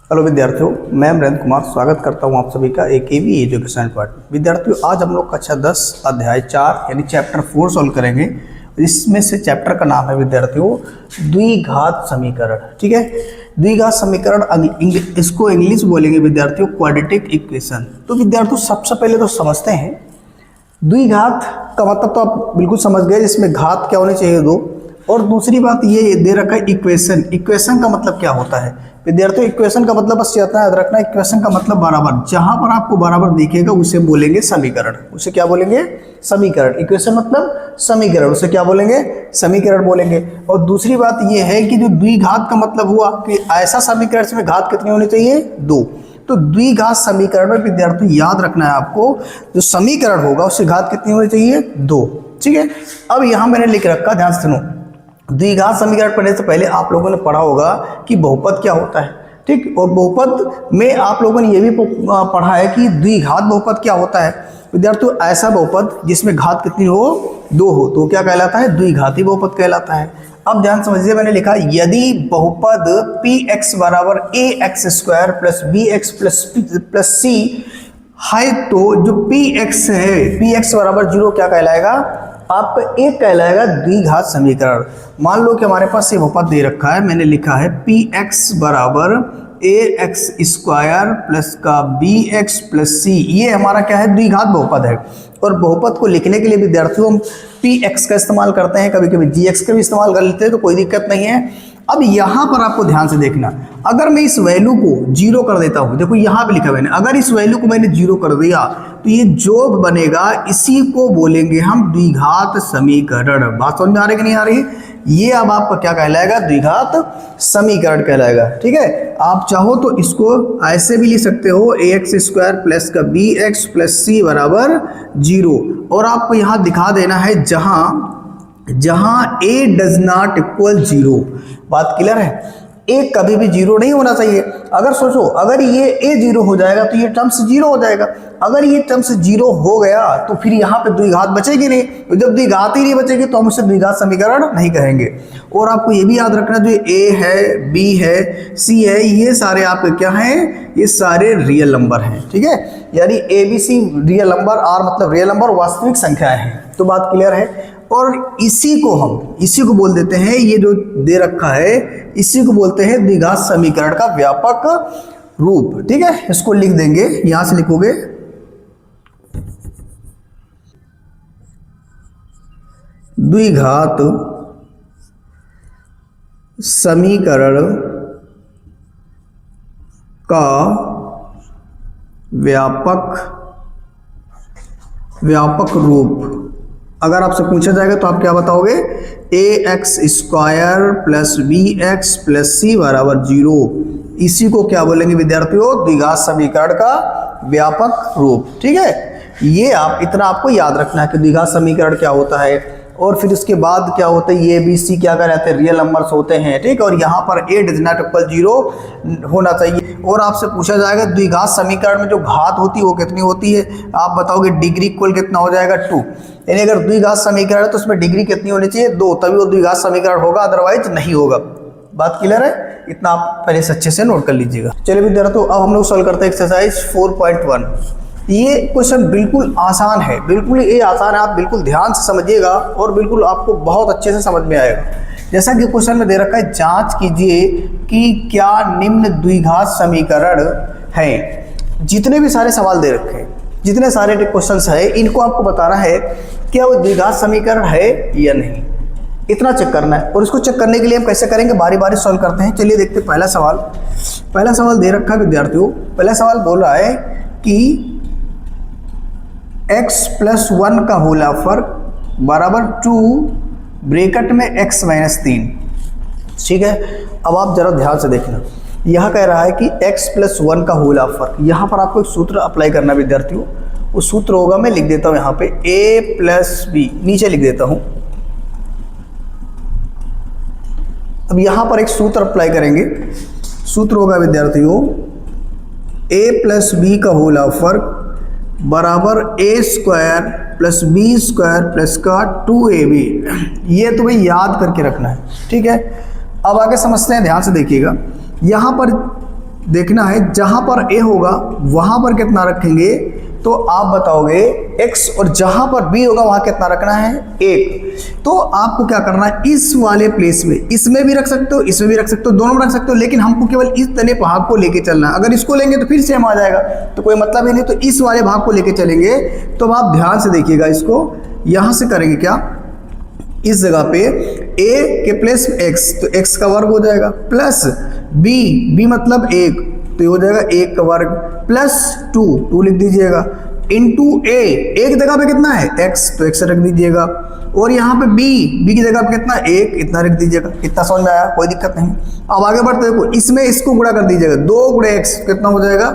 Hello विद्यार्थियों, मैं अमरेंद्र कुमार स्वागत करता हूं आप सभी का एक एवी एजुकेशन पार्ट में। विद्यार्थियों, आज हम लोग कक्षा 10 अध्याय 4 यानी चैप्टर 4 सॉल्व करेंगे। इसमें से चैप्टर का नाम है विद्यार्थियों द्विघात समीकरण। ठीक है, द्विघात समीकरण इसको इंग्लिश बोलेंगे विद्यार्थियों क्वाड्रेटिक इक्वेशन। तो विद्यार्थियों सबसे पहले तो समझते हैं द्विघात का मतलब तो आप बिल्कुल समझ गए, जिसमें घात क्या होने चाहिए दो। और दूसरी बात ये दे रखा है इक्वेशन। इक्वेशन का मतलब क्या होता है विद्यार्थियों? इक्वेशन का मतलब बस इतना याद रखना, इक्वेशन का मतलब बराबर। जहां पर आपको बराबर दिखेगा उसे बोलेंगे समीकरण। उसे क्या बोलेंगे? समीकरण। इक्वेशन मतलब समीकरण, उसे क्या बोलेंगे? समीकरण बोलेंगे। और दूसरी बात ये है कि जो द्विघात का मतलब हुआ कि ऐसा समीकरण जिसमें घात कितनी होनी चाहिए? दो। तो द्विघात समीकरण में विद्यार्थियों याद रखना है आपको, जो समीकरण होगा उससे घात कितनी होनी चाहिए? दो। ठीक है, अब यहां मैंने लिख रखा, ध्यान से सुनो। द्विघात समीकरण पढ़ने से पहले आप लोगों ने पढ़ा होगा कि बहुपद क्या होता है। ठीक, और बहुपद में आप लोगों ने यह भी पढ़ा है कि द्विघात बहुपद क्या होता है। विद्यार्थियों, ऐसा बहुपद जिसमें घात कितनी हो? दो हो, तो क्या कहलाता है? द्विघाती बहुपद कहलाता है। अब ध्यान समझिए, मैंने लिखा यदि बहुपद px बराबर ax² plus bx plus c है, तो जो px है, px बराबर 0 क्या कहलाएगा? आप एक कहलाएगा द्विघात समीकरण। मान लो कि हमारे पास ये बहुपद दे रखा है, मैंने लिखा है px बराबर ax² प्लस का bx प्लस c। ये हमारा क्या है? द्विघात बहुपद है। और बहुपद को लिखने के लिए विद्यार्थियों हम px का इस्तेमाल करते हैं, कभी कभी gx का भी इस्तेमाल कर लेते हैं, तो कोई दिक्कत नहीं है। अब यहां पर आपको ध्यान से देखना, अगर मैं इस वैल्यू को 0 कर देता हूं, देखो यहां पे लिखा मैंने, अगर इस वैल्यू को मैंने 0 कर दिया तो ये जो बनेगा इसी को बोलेंगे हम द्विघात समीकरण। बात समझ में आ रही कि नहीं आ रही? ये अब आपका क्या कहलाएगा? द्विघात समीकरण कहलाएगा। ठीक है, आप चाहो तो इसको ऐसे भी लिख सकते हो ax² प्लस का bx प्लस c बराबर 0। और आपको यहां दिखा देना है जहां a डज नॉट इक्वल 0। बात क्लियर है? a कभी भी 0 नहीं होना चाहिए। अगर सोचो, अगर ये a 0 हो जाएगा तो ये टर्म्स 0 हो जाएगा। अगर ये टर्म्स 0 हो गया तो फिर यहाँ पे द्विघात बचेगी नहीं। तो जब द्विघात ही नहीं बचेगी तो हम उसे द्विघात समीकरण नहीं कहेंगे। और आपको ये भी याद रखना, जो a है, b है, c है, ये सारे आपके क्या हैं? ये सारे रियल नंबर हैं। ठीक है, यानी a b c real number, r मतलब रियल नंबर, वास्तविक संख्याएं हैं। तो बात क्लियर है। और इसी को बोल देते हैं, ये जो दे रखा है इसी को बोलते हैं द्विघात समीकरण का व्यापक रूप। ठीक है, इसको लिख देंगे, यहां से लिखोगे द्विघात समीकरण का व्यापक रूप। अगर आपसे पूछा जाएगा तो आप क्या बताओगे? ax² plus bx plus c बराबर 0। इसी को क्या बोलेंगे विद्यार्थियों? द्विघात समीकरण का व्यापक रूप। ठीक है, ये आप इतना आपको याद रखना है कि द्विघात समीकरण क्या होता है। और फिर उसके बाद क्या होता है? ये बी सी क्या कहते हैं? रियल नंबर्स होते हैं। ठीक, और यहाँ पर a डज नॉट इक्वल 0 होना चाहिए। और आपसे पूछा जाएगा द्विघात समीकरण में जो घात होती है वो कितनी होती है? आप बताओगे डिग्री इक्वल कितना हो जाएगा? 2। यानी अगर द्विघात समीकरण है तो उसमें डिग्री कितनी होनी चाहिए? 2, तभी वो द्विघात समीकरण होगा, अदरवाइज नहीं होगा। बात क्लियर है? इतना आप पहले से अच्छे से नोट कर लीजिएगा। चलिए विद्यार्थियों, अब हम लोग सॉल्व करते हैं एक्सरसाइज 4.1। ये क्वेश्चन बिल्कुल आसान है, बिल्कुल ये आसान है, आप बिल्कुल ध्यान से समझिएगा और बिल्कुल आपको बहुत अच्छे से समझ में आएगा। जैसा कि क्वेश्चन में दे रखा है, जांच कीजिए कि क्या निम्न द्विघात समीकरण है। जितने भी सारे सवाल दे रखे हैं, जितने सारे क्वेश्चंस है, इनको आपको बताना है क्या वो द्विघात समीकरण है या नहीं, इतना चेक करना है। और इसको चेक करने के लिए हम कैसे करेंगे? बारी बारी सॉल्व करते हैं। चलिए देखते हैं पहला सवाल दे रखा है विद्यार्थियों। पहला सवाल बोल रहा है कि x प्लस 1 का होल वर्ग बराबर 2 ब्रैकेट में x माइनस 3। ठीक है, अब आप जरा ध्यान से देखना, यह कह रहा है कि x प्लस 1 का होल वर्ग। यहाँ पर आपको एक सूत्र अप्लाई करना विद्यार्थियों। वो सूत्र होगा, मैं लिख देता हूँ यहाँ पे a प्लस बी, नीचे लिख देता हूँ। अब यहाँ पर एक सूत्र अप्लाई करेंगे। सूत्र होगा विद्यार्थियों a प्लस बी का होल वर्ग बराबर a² प्लस b² प्लस का 2ab। ये तुम्हें याद करके रखना है। ठीक है, अब आगे समझते हैं, ध्यान से देखिएगा। यहाँ पर देखना है, जहां पर ए होगा वहां पर कितना रखेंगे, तो आप बताओगे x, और जहां पर b होगा वहां कितना रखना है, 1। तो आपको क्या करना है, इस वाले प्लेस में, इसमें भी रख सकते हो, इसमें भी रख सकते हो, दोनों में रख सकते हो, लेकिन हमको केवल इस तने भाग को लेके चलना है। अगर इसको लेंगे तो फिर सेम आ जाएगा, तो कोई मतलब ही नहीं। तो इस वाले भाग को लेके चलेंगे। तो आप ध्यान से देखिएगा, इसको यहां से करेंगे क्या, इस जगह पे a के प्लस x, तो x का वर्ग हो जाएगा, प्लस b मतलब 1, तो ये हो जाएगा 1 का वर्ग, प्लस 2 लिख दीजिएगा, इंटू a, एक जगह पे कितना है x, तो x रख दीजिएगा, और यहाँ पे b की जगह पे कितना 1, इतना रख दीजिएगा। कितना समझ में आया, कोई दिक्कत नहीं। अब आगे बढ़ते देखो, इसमें इसको गुणा कर दीजिएगा, 2 गुणे x कितना हो जाएगा,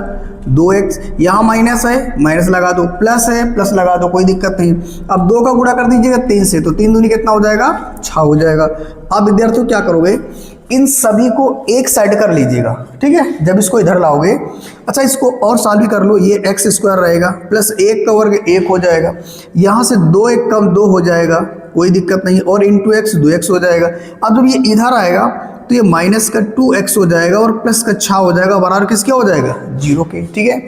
2x। यहाँ माइनस है, माइनस लगा दो, प्लस है, प्लस लगा दो, कोई दिक्कत नहीं। अब 2 का गुणा कर दीजिएगा 3 से, तो 3 दूनी कितना हो जाएगा, 6 हो जाएगा। अब विद्यार्थियों क्या करोगे, इन सभी को एक साइड कर लीजिएगा, ठीक है, जब इसको इधर लाओगे। अच्छा, इसको और सॉल्व भी कर लो, ये एक्स स्क्वायर रहेगा, प्लस 1 का वर्ग 1 हो जाएगा, यहाँ से 2 1 कम 2 हो जाएगा, कोई दिक्कत नहीं, और इंटू एक्स 2x हो जाएगा। अब जब ये इधर आएगा तो ये माइनस का 2x हो जाएगा, और प्लस का 6 हो जाएगा, बराबर किसके हो जाएगा, 0 के। ठीक है,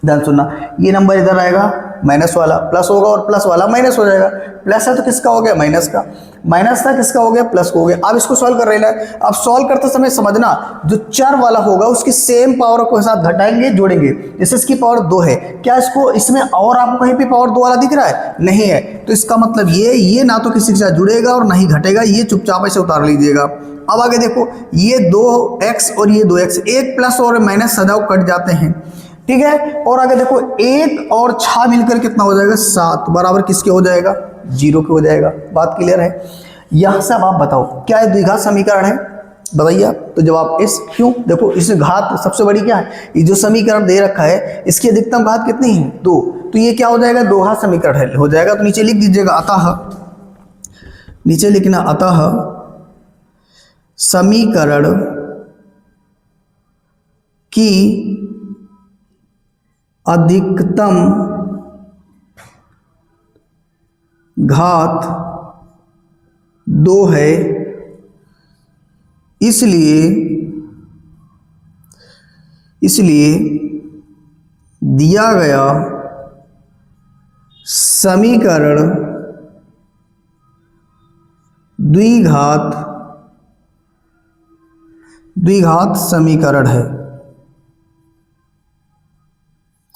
ध्यान सुनना, ये नंबर इधर आएगा, माइनस वाला प्लस होगा, और प्लस वाला माइनस हो जाएगा। प्लस है तो किसका हो गया, माइनस का, माइनस था किसका हो गया, प्लस का हो गया। अब इसको सॉल्व कर रहे हैं। अब सॉल्व करते समय समझना, जो चर वाला होगा उसकी सेम पावर को साथ घटाएंगे जोड़ेंगे। जैसे इसकी पावर 2 है, क्या इसको इसमें और आपको कहीं पे पावर 2 वाला दिख रहा है, नहीं है, तो इसका मतलब ये ना तो किसी के साथ जुड़ेगा और ना ही घटेगा, ये चुपचाप ऐसे उतार लीजिएगा। अब आगे देखो, ये 2x और ये 2x, एक प्लस और माइनस सदैव कट जाते हैं, ठीक है। और आगे देखो, 1 और 6 मिलकर कितना हो जाएगा, 7, बराबर किसके हो जाएगा, 0 के हो जाएगा। बात क्लियर है। यहां से अब आप बताओ, क्या ये द्विघात समीकरण है, बताइए। तो जवाब इस, क्यों, देखो इस घात सबसे बड़ी क्या है, ये जो समीकरण दे रखा है इसकी अधिकतम घात कितनी है, 2, तो ये क्या हो जाएगा, दो घात समीकरण हो जाएगा। तो नीचे लिख दीजिएगा, अतः, नीचे लिखना, अतः समीकरण की अधिकतम घात 2 है, इसलिए दिया गया समीकरण द्विघात समीकरण है।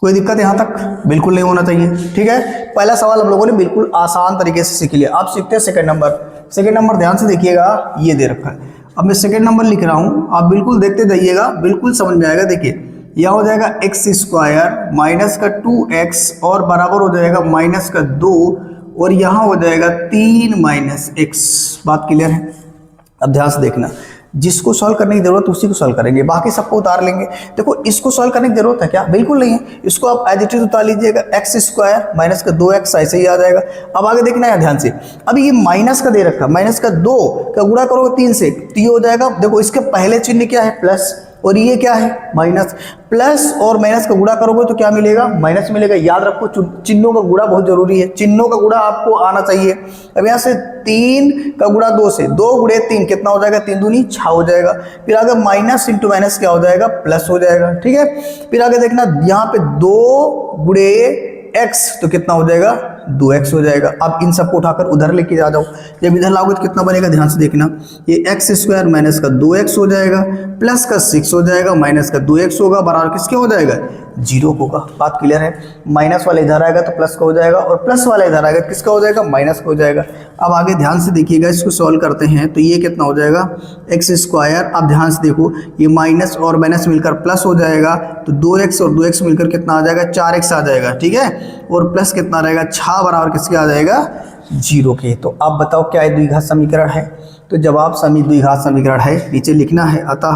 कोई दिक्कत यहां तक बिल्कुल नहीं होना चाहिए, ठीक है। पहला सवाल हम लोगों ने बिल्कुल आसान तरीके से सीख लिया। अब सीखते हैं सेकंड नंबर। सेकंड नंबर ध्यान से देखिएगा, ये दे रखा है। अब मैं सेकंड नंबर लिख रहा हूं, आप बिल्कुल देखते जाइएगा, बिल्कुल समझ में आएगा। देखिए, यह हो जाएगा एक्स स्क्वायर माइनस का 2x और बराबर हो जाएगा माइनस का 2, और यहाँ हो जाएगा 3 माइनस x। बात क्लियर है। अब ध्यान से देखना, जिसको सॉल्व करने की जरूरत उसी को सॉल्व करेंगे, बाकी सबको उतार लेंगे। देखो, इसको सॉल्व करने की जरूरत है क्या, बिल्कुल नहीं है। इसको आप एज इट इज उतार लीजिएगा, एक्स स्क्वायर माइनस का 2x ऐसे ही आ जाएगा। अब आगे देखना है ध्यान से, अभी ये माइनस का दे रखा, माइनस का 2 का गुणा करोगे 3 से, तो ये हो जाएगा, देखो इसके पहले चिन्ह क्या है, प्लस, और ये क्या है, माइनस। प्लस और माइनस का गुणा करोगे तो क्या मिलेगा, माइनस मिलेगा। याद रखो, चिन्हों का गुणा बहुत जरूरी है, चिन्हों का गुणा आपको आना चाहिए। अब यहाँ से 3 का गुणा 2 से, 2 गुणे 3 कितना हो जाएगा, 3 दूनी 6 हो जाएगा। फिर आगे माइनस इंटू माइनस क्या हो जाएगा, प्लस हो जाएगा, ठीक है। फिर आगे देखना, यहाँ पे 2 गुणे x तो कितना हो जाएगा, 2x हो जाएगा। अब इन सबको उठाकर उधर लेके जा जाओ, जब इधर लाओगे तो कितना बनेगा, ध्यान से देखना, ये एक्स स्क्वायर माइनस का 2x हो जाएगा, प्लस का 6 हो जाएगा, माइनस का 2x होगा, बराबर किसके हो जाएगा, 0 होगा। बात क्लियर है। माइनस वाला इधर आएगा तो प्लस का हो जाएगा, और प्लस वाला इधर आएगा तो किसका हो जाएगा, माइनस का हो जाएगा। अब आगे ध्यान से देखिएगा, इसको सॉल्व करते हैं तो ये कितना हो जाएगा, एक्स स्क्वायर। अब ध्यान से देखो, ये माइनस और माइनस मिलकर प्लस हो जाएगा, तो 2x और 2x मिलकर कितना आ जाएगा, 4x आ जाएगा, ठीक है। और प्लस कितना रहेगा, 6 बराबर किसके आ जाएगा, 0 के। तो अब बताओ क्या ये द्विघात समीकरण है, तो जवाब द्विघात समीकरण है। नीचे लिखना है, अतः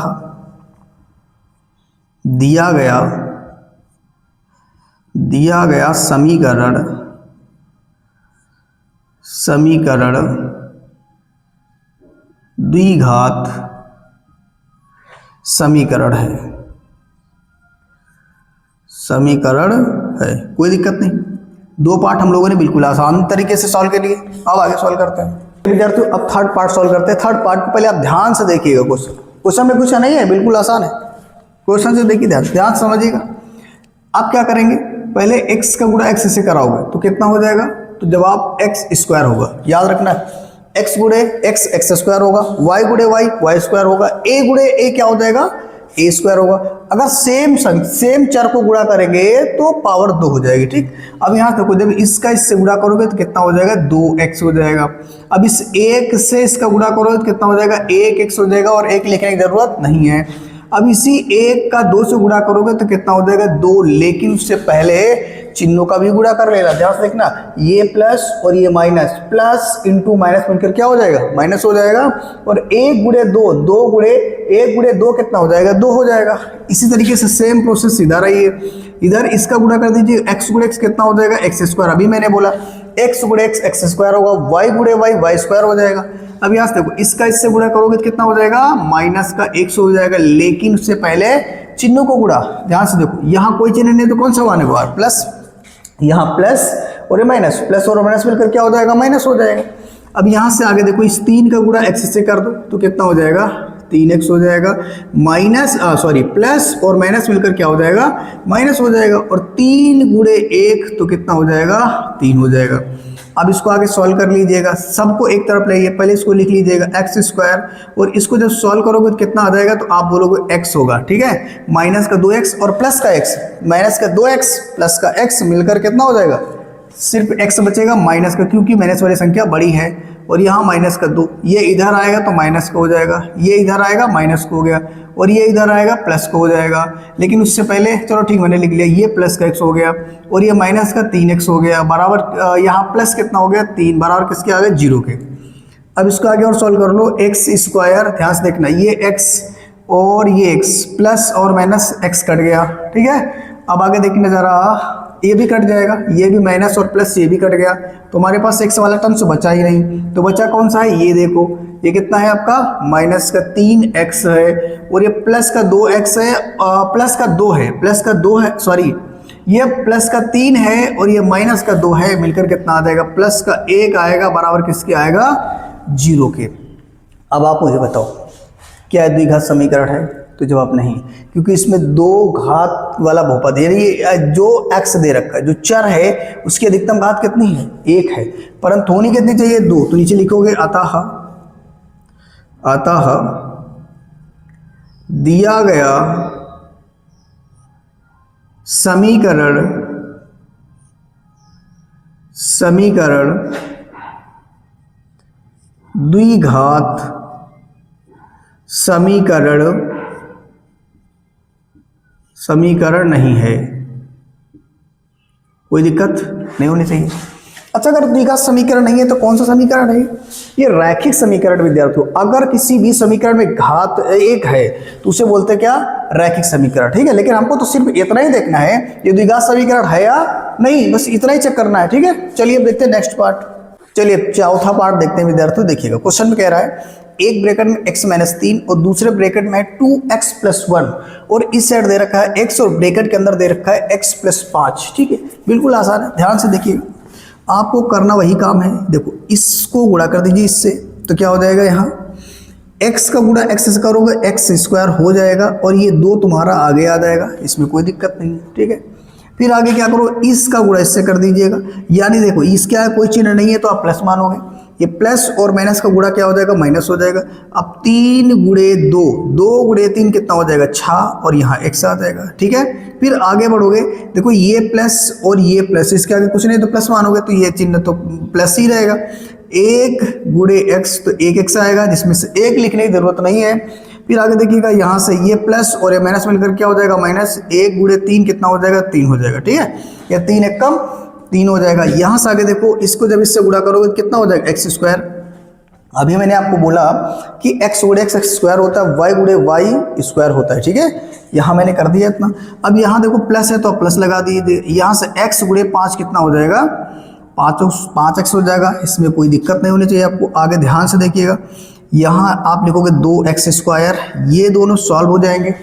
दिया गया समीकरण द्विघात समीकरण है, कोई दिक्कत नहीं। 2 पार्ट हम लोगों ने बिल्कुल आसान तरीके से सॉल्व कर लिए। अब आगे सॉल्व करते हैं विद्यार्थियों। अब थर्ड पार्ट सॉल्व करते हैं। थर्ड पार्ट को पहले आप ध्यान से देखिएगा। क्वेश्चन में कुछ नहीं है, बिल्कुल आसान है। क्वेश्चन से देखिए, ध्यान ध्यान समझिएगा। आप क्या करेंगे, पहले x का गुणा x से कराओगे तो कितना हो जाएगा, तो जवाब x स्क्वायर होगा। याद रखना, x गुणे x x स्क्वायर होगा, y गुणे y y स्क्वायर होगा, a गुणे a क्या हो जाएगा, a स्क्वायर होगा। अगर सेम चर को गुणा करेंगे तो पावर 2 हो जाएगी। ठीक, अब यहाँ देखो, जब इसका इससे गुणा करोगे तो कितना हो जाएगा, 2x हो जाएगा। अब इस 1 से इसका गुणा करोगे तो कितना हो जाएगा, 1x हो जाएगा, और 1 लिखने की जरूरत नहीं है। अब इसी 1 का 2 से गुणा करोगे तो कितना हो जाएगा, 2, लेकिन उससे पहले चिन्हों का भी गुणा कर लेना। ध्यान से देखना, ये प्लस और ये माइनस, प्लस इंटू माइनस मिलकर क्या हो जाएगा, माइनस हो जाएगा। और 1 गुणे 2, 2 गुणे 1 गुणे 2 कितना हो जाएगा, 2 हो जाएगा। इसी तरीके से सेम प्रोसेस इधर आई है, इधर इसका गुणा कर दीजिए, x गुणे x कितना हो जाएगा, x स्क्वायर। अभी मैंने बोला x गुणे x x स्क्वायर होगा, y गुणे y y स्क्वायर हो जाएगा। अब यहाँ से देखो, इसका इससे गुणा करोगे तो कितना हो जाएगा, माइनस का x हो जाएगा, लेकिन उससे पहले चिन्हों को गुणा। ध्यान से देखो, यहाँ कोई चिन्ह नहीं तो कौन सा आने वाला, प्लस, यहाँ प्लस और ये माइनस, प्लस और माइनस मिलकर क्या हो जाएगा, माइनस हो जाएगा। अब यहाँ से आगे देखो, इस 3 का गुणा x से कर दो तो कितना हो जाएगा, 3x हो जाएगा, माइनस प्लस और माइनस मिलकर क्या हो जाएगा, माइनस हो जाएगा। और 3 गुणे 1 तो कितना हो जाएगा, 3 हो जाएगा। अब इसको आगे सॉल्व कर लीजिएगा, सबको एक तरफ लाइए, पहले इसको लिख लीजिएगा x स्क्वायर, और इसको जब सॉल्व करोगे तो कितना आ जाएगा, तो आप बोलोगे x होगा। ठीक है, माइनस का 2x और प्लस का x, माइनस का 2x प्लस का x मिलकर कितना हो जाएगा, सिर्फ x बचेगा माइनस का, क्योंकि माइनस वाली संख्या बड़ी है। और यहाँ माइनस का 2, ये इधर आएगा तो माइनस का हो जाएगा, ये इधर आएगा माइनस का हो गया, और ये इधर आएगा प्लस का हो जाएगा। लेकिन उससे पहले चलो ठीक, मैंने लिख लिया, ये प्लस का x हो गया और ये माइनस का 3x हो गया, बराबर यहाँ प्लस कितना हो गया, 3, बराबर किसके आ गए, 0 के। अब इसको आगे और सॉल्व कर लो, x स्क्वायर, ध्यान से देखना, ये x और ये x, प्लस और माइनस x कट गया। ठीक है, अब आगे देखने जरा, ये भी कट जाएगा, ये भी माइनस और प्लस ये भी कट गया, तो हमारे पास x वाला टर्म से बचा ही नहीं। तो बचा कौन सा है, ये देखो, ये कितना है आपका, माइनस का 3x है, और ये प्लस का 2x है, प्लस का 2 है, प्लस का 2 है, सॉरी, ये प्लस का 3 है और ये माइनस का 2 है, मिलकर कितना आ जाएगा, प्लस का 1 आएगा, बराबर किसके आएगा, 0 के। अब आप मुझे बताओ, क्या द्विघात समीकरण है, तो जवाब नहीं, क्योंकि इसमें 2 घात वाला बहुपद है, यानी जो x दे रखा है, जो चर है उसकी अधिकतम घात कितनी है, 1 है, परंतु होनी कितनी चाहिए, 2। तो नीचे लिखोगे, अतः दिया गया समीकरण द्विघात समीकरण नहीं है, कोई दिक्कत नहीं होनी चाहिए। अच्छा, अगर द्विघात समीकरण नहीं है तो कौन सा समीकरण है, ये रैखिक समीकरण। विद्यार्थियों, अगर किसी भी समीकरण में घात 1 है तो उसे बोलते हैं क्या, रैखिक समीकरण। ठीक है, लेकिन हमको तो सिर्फ इतना ही देखना है, ये द्विघात समीकरण है या नहीं, बस इतना ही चेक करना है। ठीक है, चलिए अब देखते हैं नेक्स्ट पार्ट। चलिए चौथा पार्ट देखते हैं विद्यार्थियों। देखिएगा, क्वेश्चन में कह रहा है, एक ब्रैकेट में x माइनस 3 और दूसरे ब्रैकेट में 2x प्लस 1, और इस साइड दे रखा है x और ब्रैकेट के अंदर दे रखा है x प्लस 5। ठीक है, बिल्कुल आसान है, ध्यान से देखिए, आपको करना वही काम है। देखो, इसको गुणा कर दीजिए इससे, तो क्या हो जाएगा, यहाँ x का गुणा x से करोगे x स्क्वायर हो जाएगा, और ये 2 तुम्हारा आगे आ जाएगा, इसमें कोई दिक्कत नहीं है। ठीक है, फिर आगे क्या करो, इसका गुणा इससे कर दीजिएगा, यानी देखो इस क्या है, कोई चिन्ह नहीं है तो आप प्लस मानोगे, ये प्लस और माइनस का गुणा क्या हो जाएगा, माइनस हो जाएगा। अब 3 गुणे 2, 2 गुणे 3 कितना हो जाएगा, 6, और यहाँ x आ जाएगा। ठीक है, फिर आगे बढ़ोगे, देखो ये प्लस और ये प्लस, इसके आगे कुछ नहीं तो प्लस मानोगे, तो ये चिन्ह तो प्लस ही रहेगा। 1 गुणे x तो 1x आएगा, जिसमें से 1 लिखने की जरूरत नहीं है। फिर आगे देखिएगा, यहाँ से ये प्लस और ये माइनस मिलकर क्या हो जाएगा, माइनस। 1 गुणे 3 कितना हो जाएगा, 3 हो जाएगा। ठीक है, या 3 एक कम 3 हो जाएगा। यहाँ से आगे देखो, इसको जब इससे गुणा करोगे कितना हो जाएगा, x स्क्वायर। अभी मैंने आपको बोला कि x गुणे x स्क्वायर होता है, y गुणे y स्क्वायर होता है। ठीक है, यहाँ मैंने कर दिया इतना। अब यहाँ देखो प्लस है तो प्लस लगा दीजिए, यहाँ से x गुणे 5 कितना हो जाएगा, 5x हो जाएगा, इसमें कोई दिक्कत नहीं होनी चाहिए आपको। आगे ध्यान से देखिएगा, यहाँ आप लिखोगे 2x स्क्वायर, ये दोनों सॉल्व हो जाएंगे,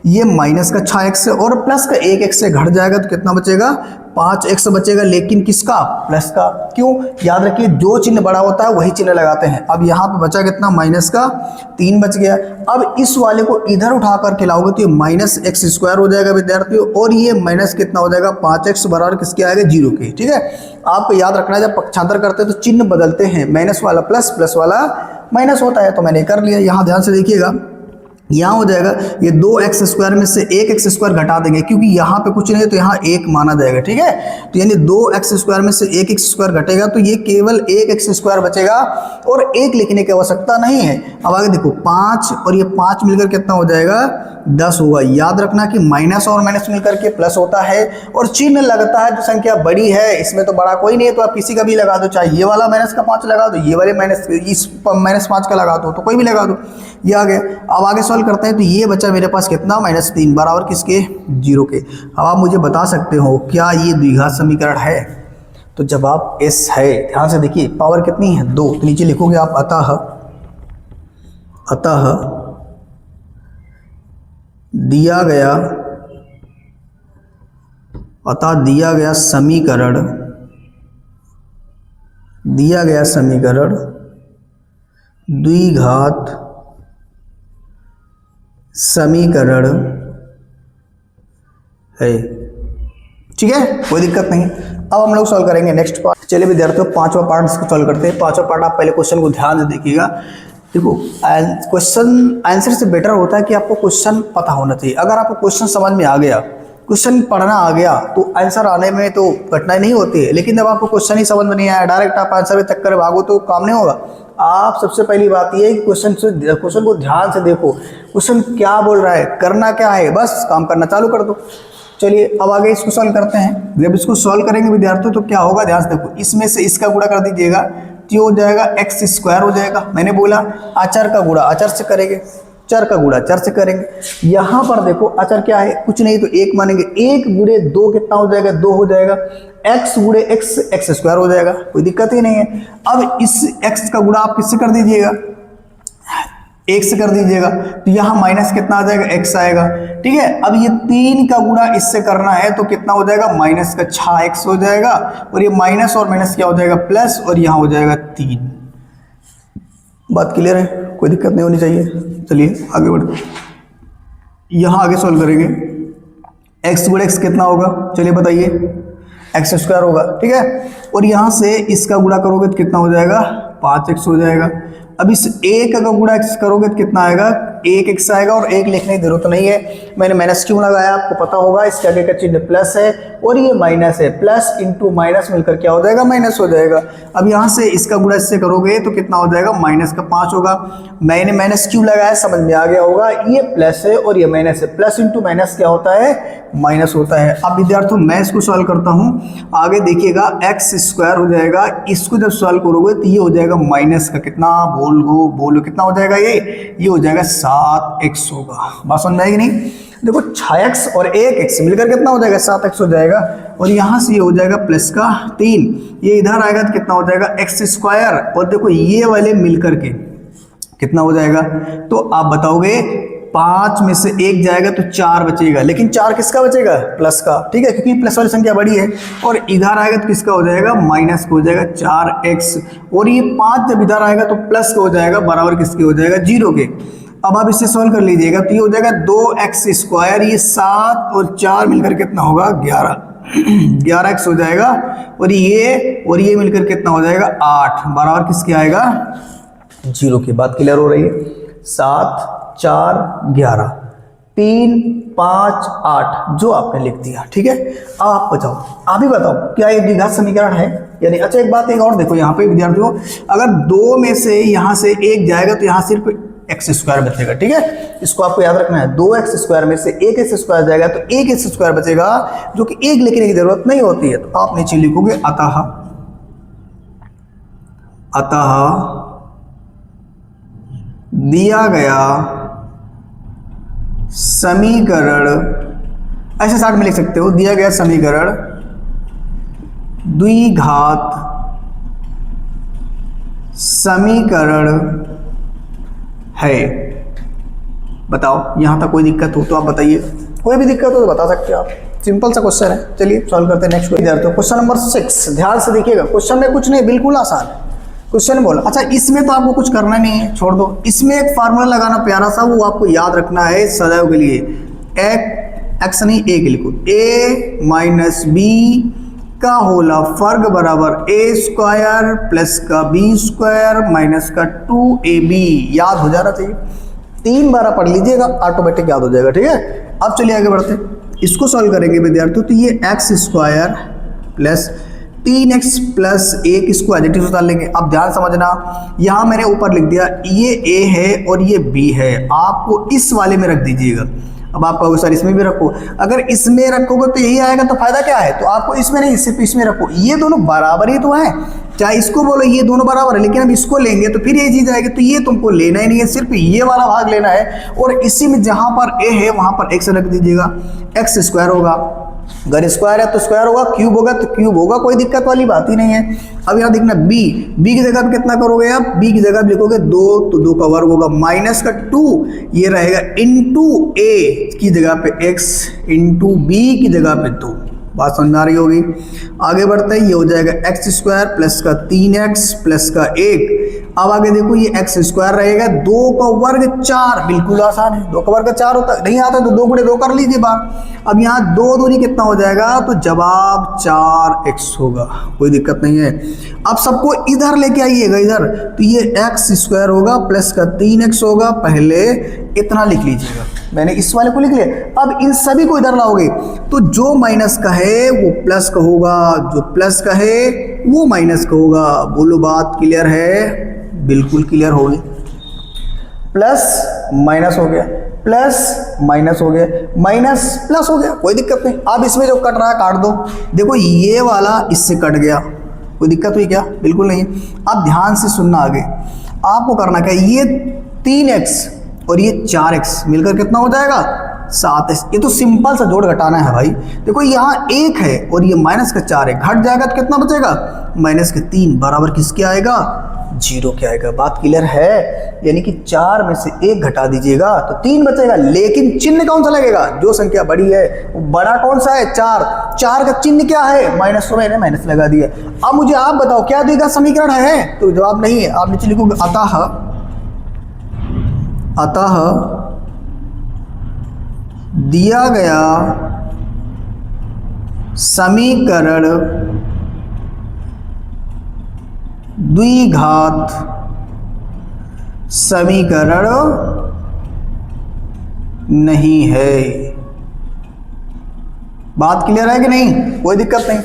ये माइनस का 6x और प्लस का 1x से घट जाएगा तो कितना बचेगा, 5x बचेगा, लेकिन किसका? प्लस का। क्यों? याद रखिए जो चिन्ह बड़ा होता है वही चिन्ह लगाते हैं। अब यहाँ पे बचा कितना? माइनस का 3 बच गया। अब इस वाले को इधर उठा कर के लाओगे तो ये माइनस एक्स स्क्वायर हो जाएगा विद्यार्थियों, और ये माइनस कितना हो जाएगा? 5x बराबर किसके आएगा? 0 के। ठीक है, आपको याद रखना है जब पक्षांतर करते हैं तो चिन्ह बदलते हैं, माइनस वाला प्लस, प्लस वाला माइनस होता है। तो मैंने कर लिया। यहाँ ध्यान से देखिएगा, यहाँ हो जाएगा ये 2x स्क्वायर में से 1x स्क्वायर घटा देंगे, क्योंकि यहाँ पे कुछ नहीं है तो यहाँ 1 माना जाएगा। ठीक है, तो यानी 2x स्क्वायर में से 1x स्क्वायर घटेगा तो ये केवल 1x स्क्वायर बचेगा और 1 लिखने की आवश्यकता नहीं है। अब आगे देखो 5 और ये 5 मिलकर कितना हो जाएगा? 10 होगा। याद रखना कि माइनस और माइनस मिलकर के प्लस होता है, और चिन्ह लगता है जो संख्या बड़ी है, इसमें तो बड़ा कोई नहीं है तो आप किसी का भी लगा दो, चाहे ये वाला माइनस का 5 लगा दो, ये वाले इस माइनस 5 का लगा दो, तो कोई भी लगा दो। ये आ गया। अब आगे सॉल्व करते हैं तो ये बचा मेरे पास कितना? -3 बराबर किसके? 0 के। अब आप मुझे बता सकते हो क्या ये द्विघात समीकरण है? तो जवाब एस है। ध्यान से देखिए, पावर कितनी है? 2। तो नीचे लिखोगे आप अतः दिया गया समीकरण द्विघात समीकरण है। ठीक है, कोई दिक्कत नहीं। अब हम लोग सॉल्व करेंगे नेक्स्ट पार्ट। चलिए विद्यार्थियों, 5वां पार्ट इसको सॉल्व करते हैं। 5वां पार्ट, आप पहले क्वेश्चन को ध्यान से देखिएगा। देखो, क्वेश्चन आंसर से बेटर होता है कि आपको क्वेश्चन पता होना चाहिए। अगर आपको क्वेश्चन समझ में आ गया, क्वेश्चन पढ़ना आ गया, तो आंसर आने में तो कठिनाई नहीं होती है। लेकिन जब आपको क्वेश्चन ही समझ में नहीं आया, डायरेक्ट आप आंसर में चक्कर भागो तो काम नहीं होगा। आप सबसे पहली बात ये है कि क्वेश्चन को ध्यान से देखो, क्वेश्चन क्या बोल रहा है, करना क्या है, बस काम करना चालू कर दो। चलिए अब आगे इसको सॉल्व करते हैं। जब इसको सॉल्व करेंगे विद्यार्थियों तो क्या होगा? ध्यान से देखो, इसमें से इसका गुणा कर दीजिएगा तो हो जाएगा x स्क्वायर हो जाएगा। मैंने बोला अचर का गुणा अचर से करेंगे, चर का गुणा चर से करेंगे। यहाँ पर देखो अचर क्या है? कुछ नहीं तो 1 मानेंगे। 1 गुणे 2 कितना हो जाएगा? 2 हो जाएगा। x गुणे x स्क्वायर हो जाएगा, कोई दिक्कत ही नहीं है। अब इस x का गुणा आप किससे कर दीजिएगा? 1 से कर दीजिएगा, तो यहाँ माइनस कितना आ जाएगा? x आएगा। ठीक है, अब ये 3 का गुणा इससे करना है तो कितना हो जाएगा? माइनस का 6x हो जाएगा, और ये माइनस और माइनस क्या हो जाएगा? प्लस, और यहाँ हो जाएगा 3। बात क्लियर है? कोई दिक्कत नहीं होनी चाहिए। चलिए आगे बढ़ते, यहाँ आगे सॉल्व करेंगे। x गुणे x कितना होगा? चलिए बताइए, x स्क्वायर होगा। ठीक है, और यहाँ से इसका गुणा करोगे तो कितना हो जाएगा? 5x हो जाएगा। अब इस 1 का गुणा x करोगे तो कितना आएगा? 1x आएगा, और 1 लिखने की जरूरत नहीं है, मैंने माइनस क्यों लगाया आपको पता होगा। इसके आगे का चिन्ह प्लस है और ये माइनस है, प्लस इंटू माइनस मिलकर क्या हो जाएगा? माइनस हो जाएगा। अब यहाँ से इसका गुणा इससे करोगे तो कितना हो जाएगा? माइनस का 5 होगा। मैंने माइनस क्यों लगाया समझ में आ गया होगा, ये प्लस है और ये माइनस है, प्लस इंटू माइनस क्या होता है? माइनस होता है। अब विद्यार्थियों मैं इसको सॉल्व करता हूँ, आगे देखिएगा x स्क्वायर हो जाएगा। इसको जब सॉल्व करोगे तो ये हो जाएगा माइनस का कितना? बोलो कितना हो जाएगा? ये हो जाएगा 7x होगा। बात समझ में आएगी नहीं? देखो 6x और 1x मिलकर कितना हो जाएगा? 7x हो जाएगा, और यहाँ से ये हो जाएगा प्लस का 3, ये इधर आएगा तो कितना हो जाएगा? x स्क्वायर, और देखो ये वाले मिलकर के कितना हो जाएगा? तो आप बताओगे 5 में से 1 जाएगा तो 4 बचेगा, लेकिन 4 किसका बचेगा? प्लस का। ठीक है, क्योंकि प्लस वाली संख्या बड़ी है, और इधर आएगा तो किसका हो जाएगा? माइनस का हो जाएगा 4x, और ये 5 जब इधर आएगा तो प्लस का हो जाएगा, बराबर किसके हो जाएगा? 0 के। अब आप इसे सॉल्व कर लीजिएगा तो ये हो जाएगा 2x स्क्वायर, ये 7 और 4 मिलकर कितना होगा? 11x हो जाएगा, और ये मिलकर कितना हो जाएगा? 8, बराबर किसके आएगा? 0 की। बात क्लियर हो रही है? 7 4 11 3 5 8 जो आपने लिख दिया। ठीक है, अब आप बताओ, आप ही बताओ क्या ये द्विघात समीकरण है यानी? अच्छा एक बात एक और देखो यहाँ पे विद्यार्थियों, अगर 2 में से यहाँ से 1 जाएगा तो यहाँ सिर्फ x स्क्वायर बचेगा। ठीक है, इसको आपको याद रखना है। 2x स्क्वायर में से 1x स्क्वायर जाएगा तो 1x स्क्वायर बचेगा, जो कि 1 लिखने की जरूरत नहीं होती है। तो आप नीचे लिखोगे अतः दिया गया समीकरण, ऐसे साथ में लिख सकते हो, दिया गया समीकरण द्विघात समीकरण है। बताओ यहां तक कोई दिक्कत हो तो आप बताइए, कोई भी दिक्कत हो तो बता सकते हो आप। सिंपल सा क्वेश्चन है। चलिए सॉल्व करते हैं नेक्स्ट क्वेश्चन नंबर 6। ध्यान से देखिएगा, क्वेश्चन में कुछ नहीं, बिल्कुल आसान है क्वेश्चन बोल। अच्छा इसमें तो आपको कुछ करना नहीं है, छोड़ दो। इसमें एक फार्मूला लगाना प्यारा सा, वो आपको याद रखना है सदैव के लिए। एक्स नहीं, ए के लिखो, ए माइनस बी का होल वर्ग बराबर ए स्क्वायर प्लस का बी स्क्वायर माइनस का 2ab। याद हो जाना चाहिए, 3 बार पढ़ लीजिएगा, ऑटोमेटिक याद हो जाएगा। ठीक है, अब चलिए आगे बढ़ते हैं, इसको सॉल्व करेंगे विद्यार्थियों। तो ये x square plus 3x plus 1 इसको एडिटिव उतार लेंगे। अब ध्यान समझना, यहाँ मैंने ऊपर लिख दिया ये a है और ये b है, आपको इस वाले में रख दीजिएगा। अब आप कहोगे सर इसमें भी रखो, अगर इसमें रखोगे तो यही आएगा, तो फायदा क्या है? तो आपको इसमें नहीं, सिर्फ इसमें रखो। ये दोनों बराबर ही तो हैं, चाहे इसको बोलो ये दोनों बराबर है, लेकिन अब इसको लेंगे तो फिर ये चीज आएगी। तो ये तुमको लेना ही नहीं है, सिर्फ ये वाला भाग लेना है, और इसी में जहां पर a है वहां पर x रख दीजिएगा। एक्स स्क्वायर होगा, अगर स्क्वायर है तो स्क्वायर होगा, क्यूब होगा तो क्यूब होगा, कोई दिक्कत वाली बात ही नहीं है। अब यहाँ देखना b की जगह पे कितना करोगे आप? b की जगह पे लिखोगे 2, तो 2 का वर्ग होगा, माइनस का 2 ये रहेगा, इंटू a की जगह पे x, इंटू b की जगह पे 2। बात समझ में आ रही होगी। आगे बढ़ते हैं, ये हो जाएगा एक्स स्क्वायर प्लस का 3x प्लस का 1। अब आगे देखो, ये एक्स स्क्वायर रहेगा, 2 का वर्ग 4, बिल्कुल आसान है, 2 का वर्ग 4 होता नहीं आता तो 2 गुणे 2 कर लीजिए बार। अब यहाँ 2 दूनी कितना हो जाएगा? तो जवाब 4x होगा, कोई दिक्कत नहीं है। अब सबको इधर लेके आइएगा, इधर, तो ये एक्स स्क्वायर होगा प्लस का 3x होगा, पहले इतना लिख लीजिएगा, मैंने इस वाले को लिख लिया। अब इन सभी को इधर लाओगे तो जो माइनस का है वो प्लस का होगा, जो प्लस का है वो माइनस का होगा। बोलो बात क्लियर है? बिल्कुल क्लियर होगी। प्लस माइनस हो गया, प्लस माइनस हो गया, माइनस प्लस हो गया, कोई दिक्कत नहीं। अब इसमें जो कट रहा है काट दो। देखो ये वाला इससे कट गया, कोई दिक्कत हुई क्या? बिल्कुल नहीं। अब ध्यान से सुनना, आगे आपको करना क्या, ये 3x और ये 4x मिलकर कितना हो जाएगा? 7x। ये तो सिंपल सा जोड़ घटाना है भाई। देखो यहाँ 1 है और ये माइनस का 4 है, घट जाएगा तो कितना बचेगा? माइनस के 3 बराबर किसके आएगा? 0 के आएगा। बात क्लियर है? यानी कि 4 में से 1 घटा दीजिएगा तो 3 बचेगा, लेकिन चिन्ह कौन सा लगेगा? जो संख्या बड़ी है वो बड़ा कौन सा है? 4 का चिन्ह क्या है? माइनस, तो मैंने माइनस लगा दिया। अब मुझे आप बताओ क्या द्विघात समीकरण है? तो जवाब नहीं है, आप नीचे लिखोगे अतः दिया गया समीकरण द्विघात समीकरण नहीं है। बात क्लियर है कि नहीं? कोई दिक्कत नहीं।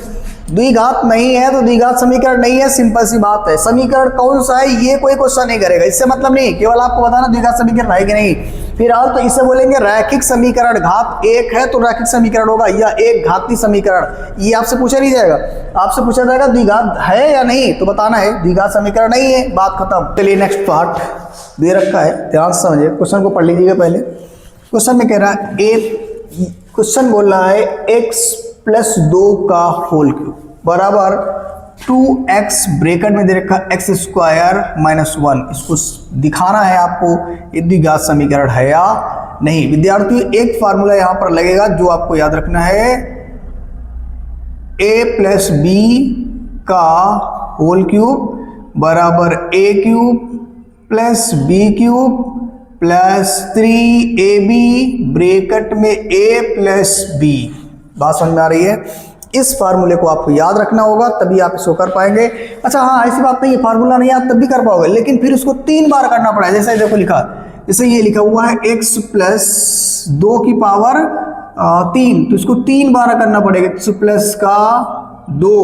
द्विघात नहीं है तो द्विघात समीकरण नहीं है, सिंपल सी बात है। समीकरण कौन सा है ये कोई क्वेश्चन नहीं करेगा, इससे मतलब नहीं, केवल आपको बताना द्विघात समीकरण है कि नहीं। फिलहाल तो इसे बोलेंगे रैखिक समीकरण, घात 1 है तो रैखिक समीकरण होगा, या एक घातीय समीकरण। ये आपसे पूछा नहीं जाएगा, आपसे पूछा जाएगा द्विघात है या नहीं, तो बताना है द्विघात समीकरण नहीं है, बात खत्म। चलिए नेक्स्ट पार्ट दे रखा है, ध्यान से समझिए, क्वेश्चन को पढ़ लीजिएगा पहले। क्वेश्चन में कह रहा है क्वेश्चन बोल रहा है x प्लस 2 का होल क्यूब बराबर 2x ब्रैकेट में दे रखा x स्क्वायर माइनस 1। इसको दिखाना है आपको ये द्विघात समीकरण है या नहीं। विद्यार्थियों एक फार्मूला यहां पर लगेगा जो आपको याद रखना है, a प्लस b का होल क्यूब बराबर a cube plus b cube plus 3ab bracket में a प्लस b। बात समझ में आ रही है? इस फार्मूले को आपको याद रखना होगा, तभी आप इसको कर पाएंगे। अच्छा हाँ, ऐसी बात नहीं है फार्मूला नहीं याद तब भी कर पाओगे, लेकिन फिर इसको 3 बार करना पड़ा। जैसे देखो लिखा, जैसे ये लिखा हुआ है x प्लस 2 की पावर 3, तो इसको 3 बार करना पड़ेगा। x प्लस का 2,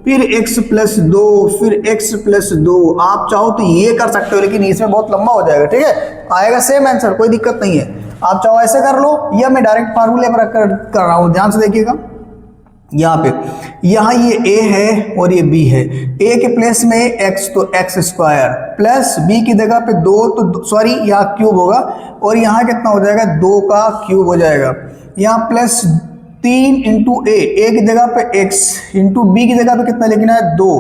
फिर x प्लस 2, फिर x प्लस 2। आप चाहो तो ये कर सकते हो, लेकिन इसमें बहुत लंबा हो जाएगा। ठीक है, आएगा सेम आंसर, कोई दिक्कत नहीं है। आप चाहो ऐसे कर लो, या मैं डायरेक्ट फार्मूले पर कर रहा हूं, ध्यान से देखिएगा। यहाँ ये a है और ये b है। a के प्लेस में x तो x स्क्वायर प्लस b की जगह पे 2, तो सॉरी यहाँ क्यूब होगा, और यहाँ कितना हो जाएगा? 2 का क्यूब हो जाएगा। यहाँ प्लस 3 इंटू a की जगह पे x इंटू b की जगह पे कितना लिखना है? 2।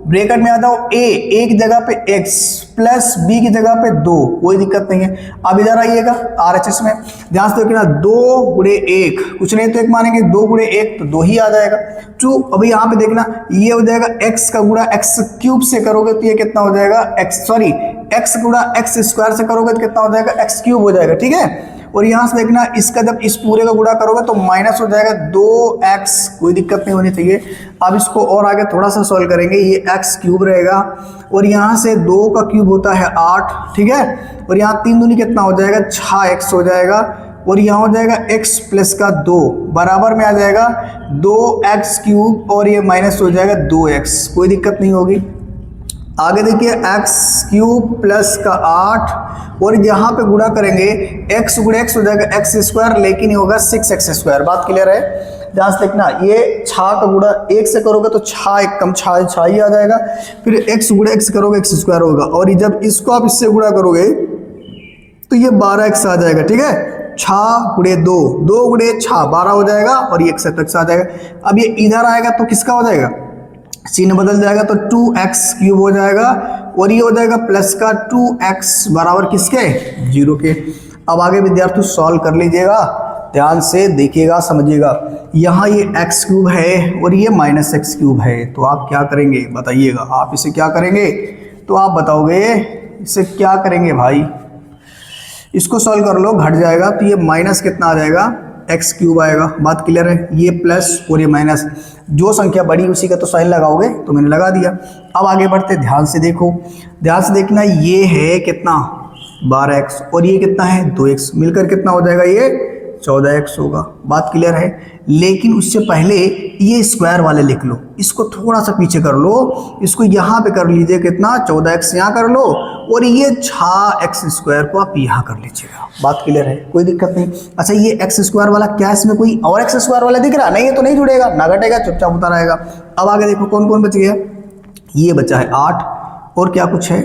ब्रैकेट में आ जाओ ए की जगह पे x प्लस बी की जगह पे 2, कोई दिक्कत नहीं है। अब इधर आइएगा RHS में, ध्यान से देखना 2 गुणे 1, कुछ नहीं तो 1 मानेंगे, 2 गुणे 1 तो 2 ही आ जाएगा। टू, अभी यहाँ पे देखना ये हो जाएगा x का गुणा x क्यूब से करोगे तो ये कितना हो जाएगा x गुणा x स्क्वायर से करोगे तो कितना हो जाएगा x क्यूब हो जाएगा, ठीक है। और यहां से देखना इसका जब इस पूरे का गुणा करोगे तो माइनस हो जाएगा 2x, कोई दिक्कत नहीं होनी चाहिए। अब इसको और आगे थोड़ा सा सॉल्व करेंगे, ये x क्यूब रहेगा और यहां से 2 का क्यूब होता है 8, ठीक है। और यहाँ 3 दूनी कितना हो जाएगा 6x हो जाएगा और यहाँ हो जाएगा x प्लस का 2 बराबर में आ जाएगा 2x क्यूब और ये माइनस हो जाएगा 2x, कोई दिक्कत नहीं होगी। आगे देखिए x क्यूब प्लस का 8 और यहाँ पे गुणा करेंगे x गुणे x हो जाएगा x स्क्वायर, लेकिन ये होगा 6x स्क्वायर। बात क्लियर है, ध्यान से देखना ये 6 का गुणा 1 से करोगे तो 6 एक कम 6 ही आ जाएगा, फिर x गुणे x करोगे x स्क्वायर होगा और जब इसको आप इससे गुणा करोगे तो ये 12x आ जाएगा, ठीक है। 6 गुणे 2, 2 गुणे 6 12 हो जाएगा और ये x तक आ जाएगा। अब ये इधर आएगा तो किसका हो जाएगा, चिन्ह बदल जाएगा तो 2x क्यूब हो जाएगा और ये हो जाएगा प्लस का 2x बराबर किसके 0 के। अब आगे विद्यार्थी सॉल्व कर लीजिएगा, ध्यान से देखिएगा समझिएगा। यहाँ ये x क्यूब है और ये माइनस x क्यूब है, तो आप क्या करेंगे बताइएगा, आप इसे क्या करेंगे, तो आप बताओगे इसे क्या करेंगे भाई। इसको सॉल्व कर लो, घट जाएगा तो ये माइनस कितना आ जाएगा x क्यूब आएगा। बात क्लियर है, ये प्लस और ये माइनस, जो संख्या बड़ी उसी का तो साइन लगाओगे, तो मैंने लगा दिया। अब आगे बढ़ते, ध्यान से देखो, ध्यान से देखना, ये है कितना 12x और ये कितना है 2x, मिलकर कितना हो जाएगा ये 14x होगा। बात क्लियर है, लेकिन उससे पहले ये स्क्वायर वाले लिख लो, इसको थोड़ा सा पीछे कर लो, इसको यहाँ पे कर लीजिए कितना 14x यहाँ कर लो और ये 6x स्क्वायर को आप यहाँ कर लीजिएगा। बात क्लियर है, कोई दिक्कत नहीं। अच्छा ये x स्क्वायर वाला क्या इसमें कोई और x स्क्वायर वाला दिख रहा नहीं है, तो नहीं जुड़ेगा ना घटेगा, चुपचाप होता रहेगा। अब आगे देखो कौन कौन बच गया, ये बचा है 8 और क्या कुछ है,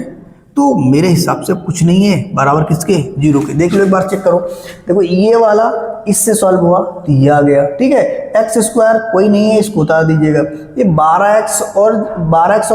तो मेरे हिसाब से कुछ नहीं है, बराबर किसके 0 के। देख लो एक बार चेक करो, देखो ये वाला इससे सॉल्व हुआ तो ये आ गया, ठीक है। एक्स स्क्वायर कोई नहीं है, इसको उतार दीजिएगा, ये 12x और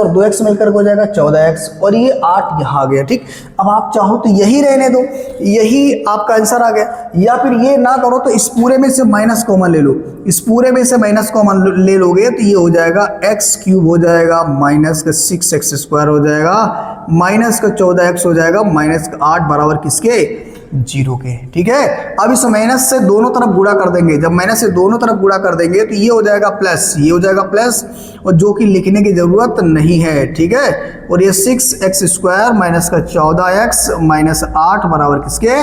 2x मिलकर हो जाएगा 14x और ये 8 यहाँ आ गया, ठीक। अब आप चाहो तो यही रहने दो, यही आपका आंसर आ गया, या फिर ये ना करो तो इस पूरे में से माइनस कॉमन ले लो, इस पूरे में से माइनस कॉमन ले लोगे तो ये हो जाएगा x क्यूब हो जाएगा माइनस का 6x स्क्वायर हो जाएगा माइनस का 14x हो जाएगा माइनस का 8 बराबर किसके 0 के, ठीक है। अब इस माइनस से दोनों तरफ गुणा कर देंगे, जब माइनस से दोनों तरफ गुणा कर देंगे तो ये हो जाएगा प्लस, ये हो जाएगा प्लस, और जो कि लिखने की जरूरत नहीं है, ठीक है। और ये 6x स्क्वायर माइनस का 14x माइनस 8 बराबर किसके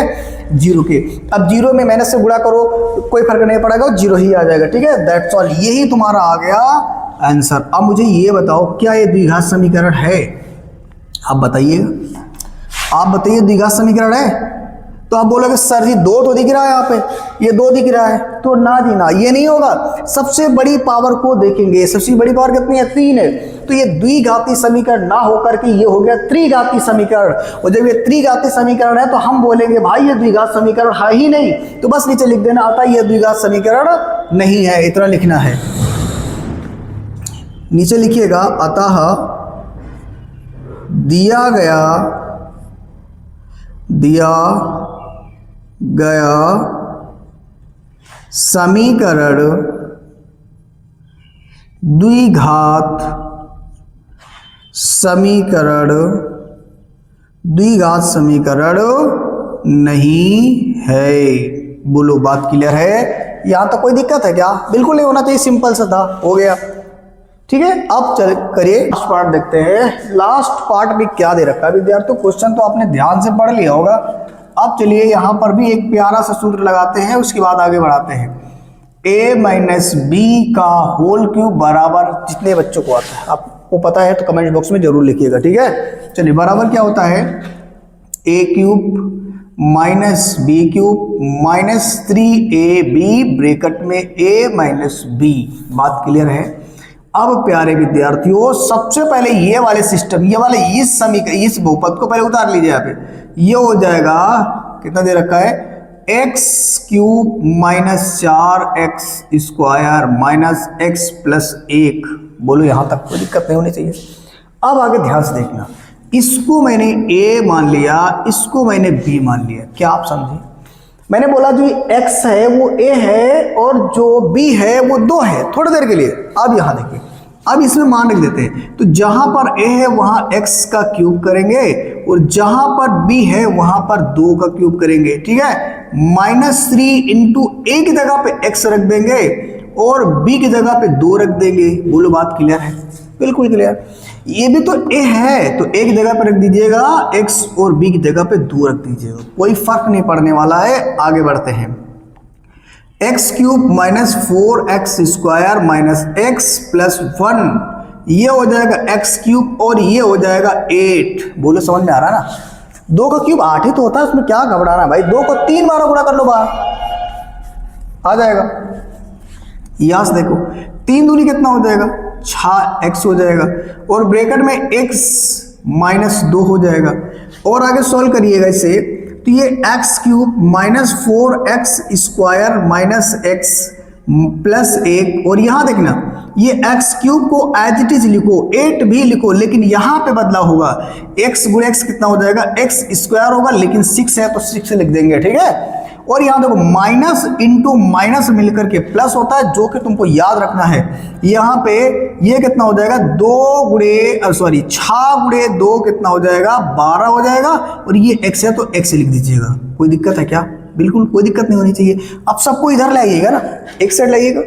0 के। अब 0 में माइनस से गुणा करो कोई फर्क नहीं पड़ेगा, 0 ही आ जाएगा, ठीक है। दैट्स ऑल, यही तुम्हारा आ गया आंसर। अब मुझे ये बताओ क्या ये द्विघात समीकरण है, आप बताइएगा, आप बताइए द्विघात समीकरण है। तो आप बोलोगे सर जी 2 तो दिख रहा है यहाँ पे, ये 2 दिख रहा है, तो ना जी ना, ये नहीं होगा। सबसे बड़ी पावर को देखेंगे, सबसे बड़ी पावर कितनी है 3 है, तो ये द्विघाती समीकरण ना होकर के ये हो गया त्रिघाती समीकरण। और जब ये त्रिघाती समीकरण है तो हम बोलेंगे भाई ये द्विघात समीकरण है ही नहीं, तो बस नीचे लिख देना आता है ये द्विघात समीकरण नहीं है, इतना लिखना है। नीचे लिखिएगा अतः दिया गया समीकरण द्विघात समीकरण नहीं है। बोलो बात क्लियर है, यहां तक कोई दिक्कत है क्या? बिल्कुल नहीं होना चाहिए, सिंपल सा था, हो गया, ठीक है। अब चल करिए लास्ट पार्ट देखते हैं। लास्ट पार्ट में क्या दे रखा है विद्यार्थियों, क्वेश्चन तो आपने ध्यान से पढ़ लिया होगा। अब चलिए यहाँ पर भी एक प्यारा सा सूत्र लगाते हैं, उसके बाद आगे बढ़ाते हैं। a माइनस बी का होल क्यूब बराबर, जितने बच्चों को आता है आपको पता है तो कमेंट बॉक्स में जरूर लिखिएगा, ठीक है। चलिए बराबर क्या होता है a cube minus B cube minus 3ab bracket में a माइनस बी। बात क्लियर है। अब प्यारे विद्यार्थियों सबसे पहले ये वाले सिस्टम, ये वाले इस समीकरण, इस बहुपद को पहले उतार लीजिए। यहाँ पे ये हो जाएगा, कितना दे रखा है x cube minus 4x square minus x plus 1। बोलो यहाँ तक कोई दिक्कत नहीं होनी चाहिए। अब आगे ध्यान से देखना, इसको मैंने ए मान लिया, इसको मैंने बी मान लिया, क्या आप समझे? मैंने बोला जो x है वो a है और जो b है वो 2 है, थोड़ी देर के लिए। अब यहां देखिए, अब इसमें मान लिख देते हैं, तो जहां पर a है वहां x का क्यूब करेंगे और जहां पर b है वहां पर 2 का क्यूब करेंगे, ठीक है। -3 इंटू a की जगह पे x रख देंगे और b की जगह पे 2 रख देंगे। बोलो बात क्लियर है? बिल्कुल क्लियर। ये भी तो a है, तो a की जगह पे रख दीजिएगा x और b की जगह पे 2 रख दीजिएगा, कोई फर्क नहीं पड़ने वाला है। आगे बढ़ते हैं, x cube minus 4x square minus x plus 1, ये हो जाएगा x क्यूब और ये हो जाएगा 8। बोलो समझ में आ रहा है ना? 2 का क्यूब 8 ही तो होता है, उसमें क्या घबराना भाई। 2 को 3 बार गुणा कर लो, बाहर आ जाएगा। यहां से देखो 3 दूनी कितना हो जाएगा, 6x हो जाएगा और ब्रैकेट में x माइनस 2 हो जाएगा। और आगे सॉल्व करिएगा इसे, तो ये x cube minus 4x square minus x plus 1, और यहां देखना ये x क्यूब को एज इट इज लिखो, 8 भी लिखो, लेकिन यहां पे बदलाव होगा। x गुणे x कितना हो जाएगा, x स्क्वायर होगा, लेकिन 6 है तो 6 लिख देंगे, ठीक है। और यहां देखो माइनस इंटू माइनस मिलकर के प्लस होता है, जो कि तुमको याद रखना है। यहां पे ये कितना हो जाएगा, 6 गुणे 2 कितना हो जाएगा, 12 हो जाएगा। और ये x है तो x लिख दीजिएगा। कोई दिक्कत है क्या? बिल्कुल कोई दिक्कत नहीं होनी चाहिए। अब सबको इधर लाइएगा ना, एक साइड लाइएगा।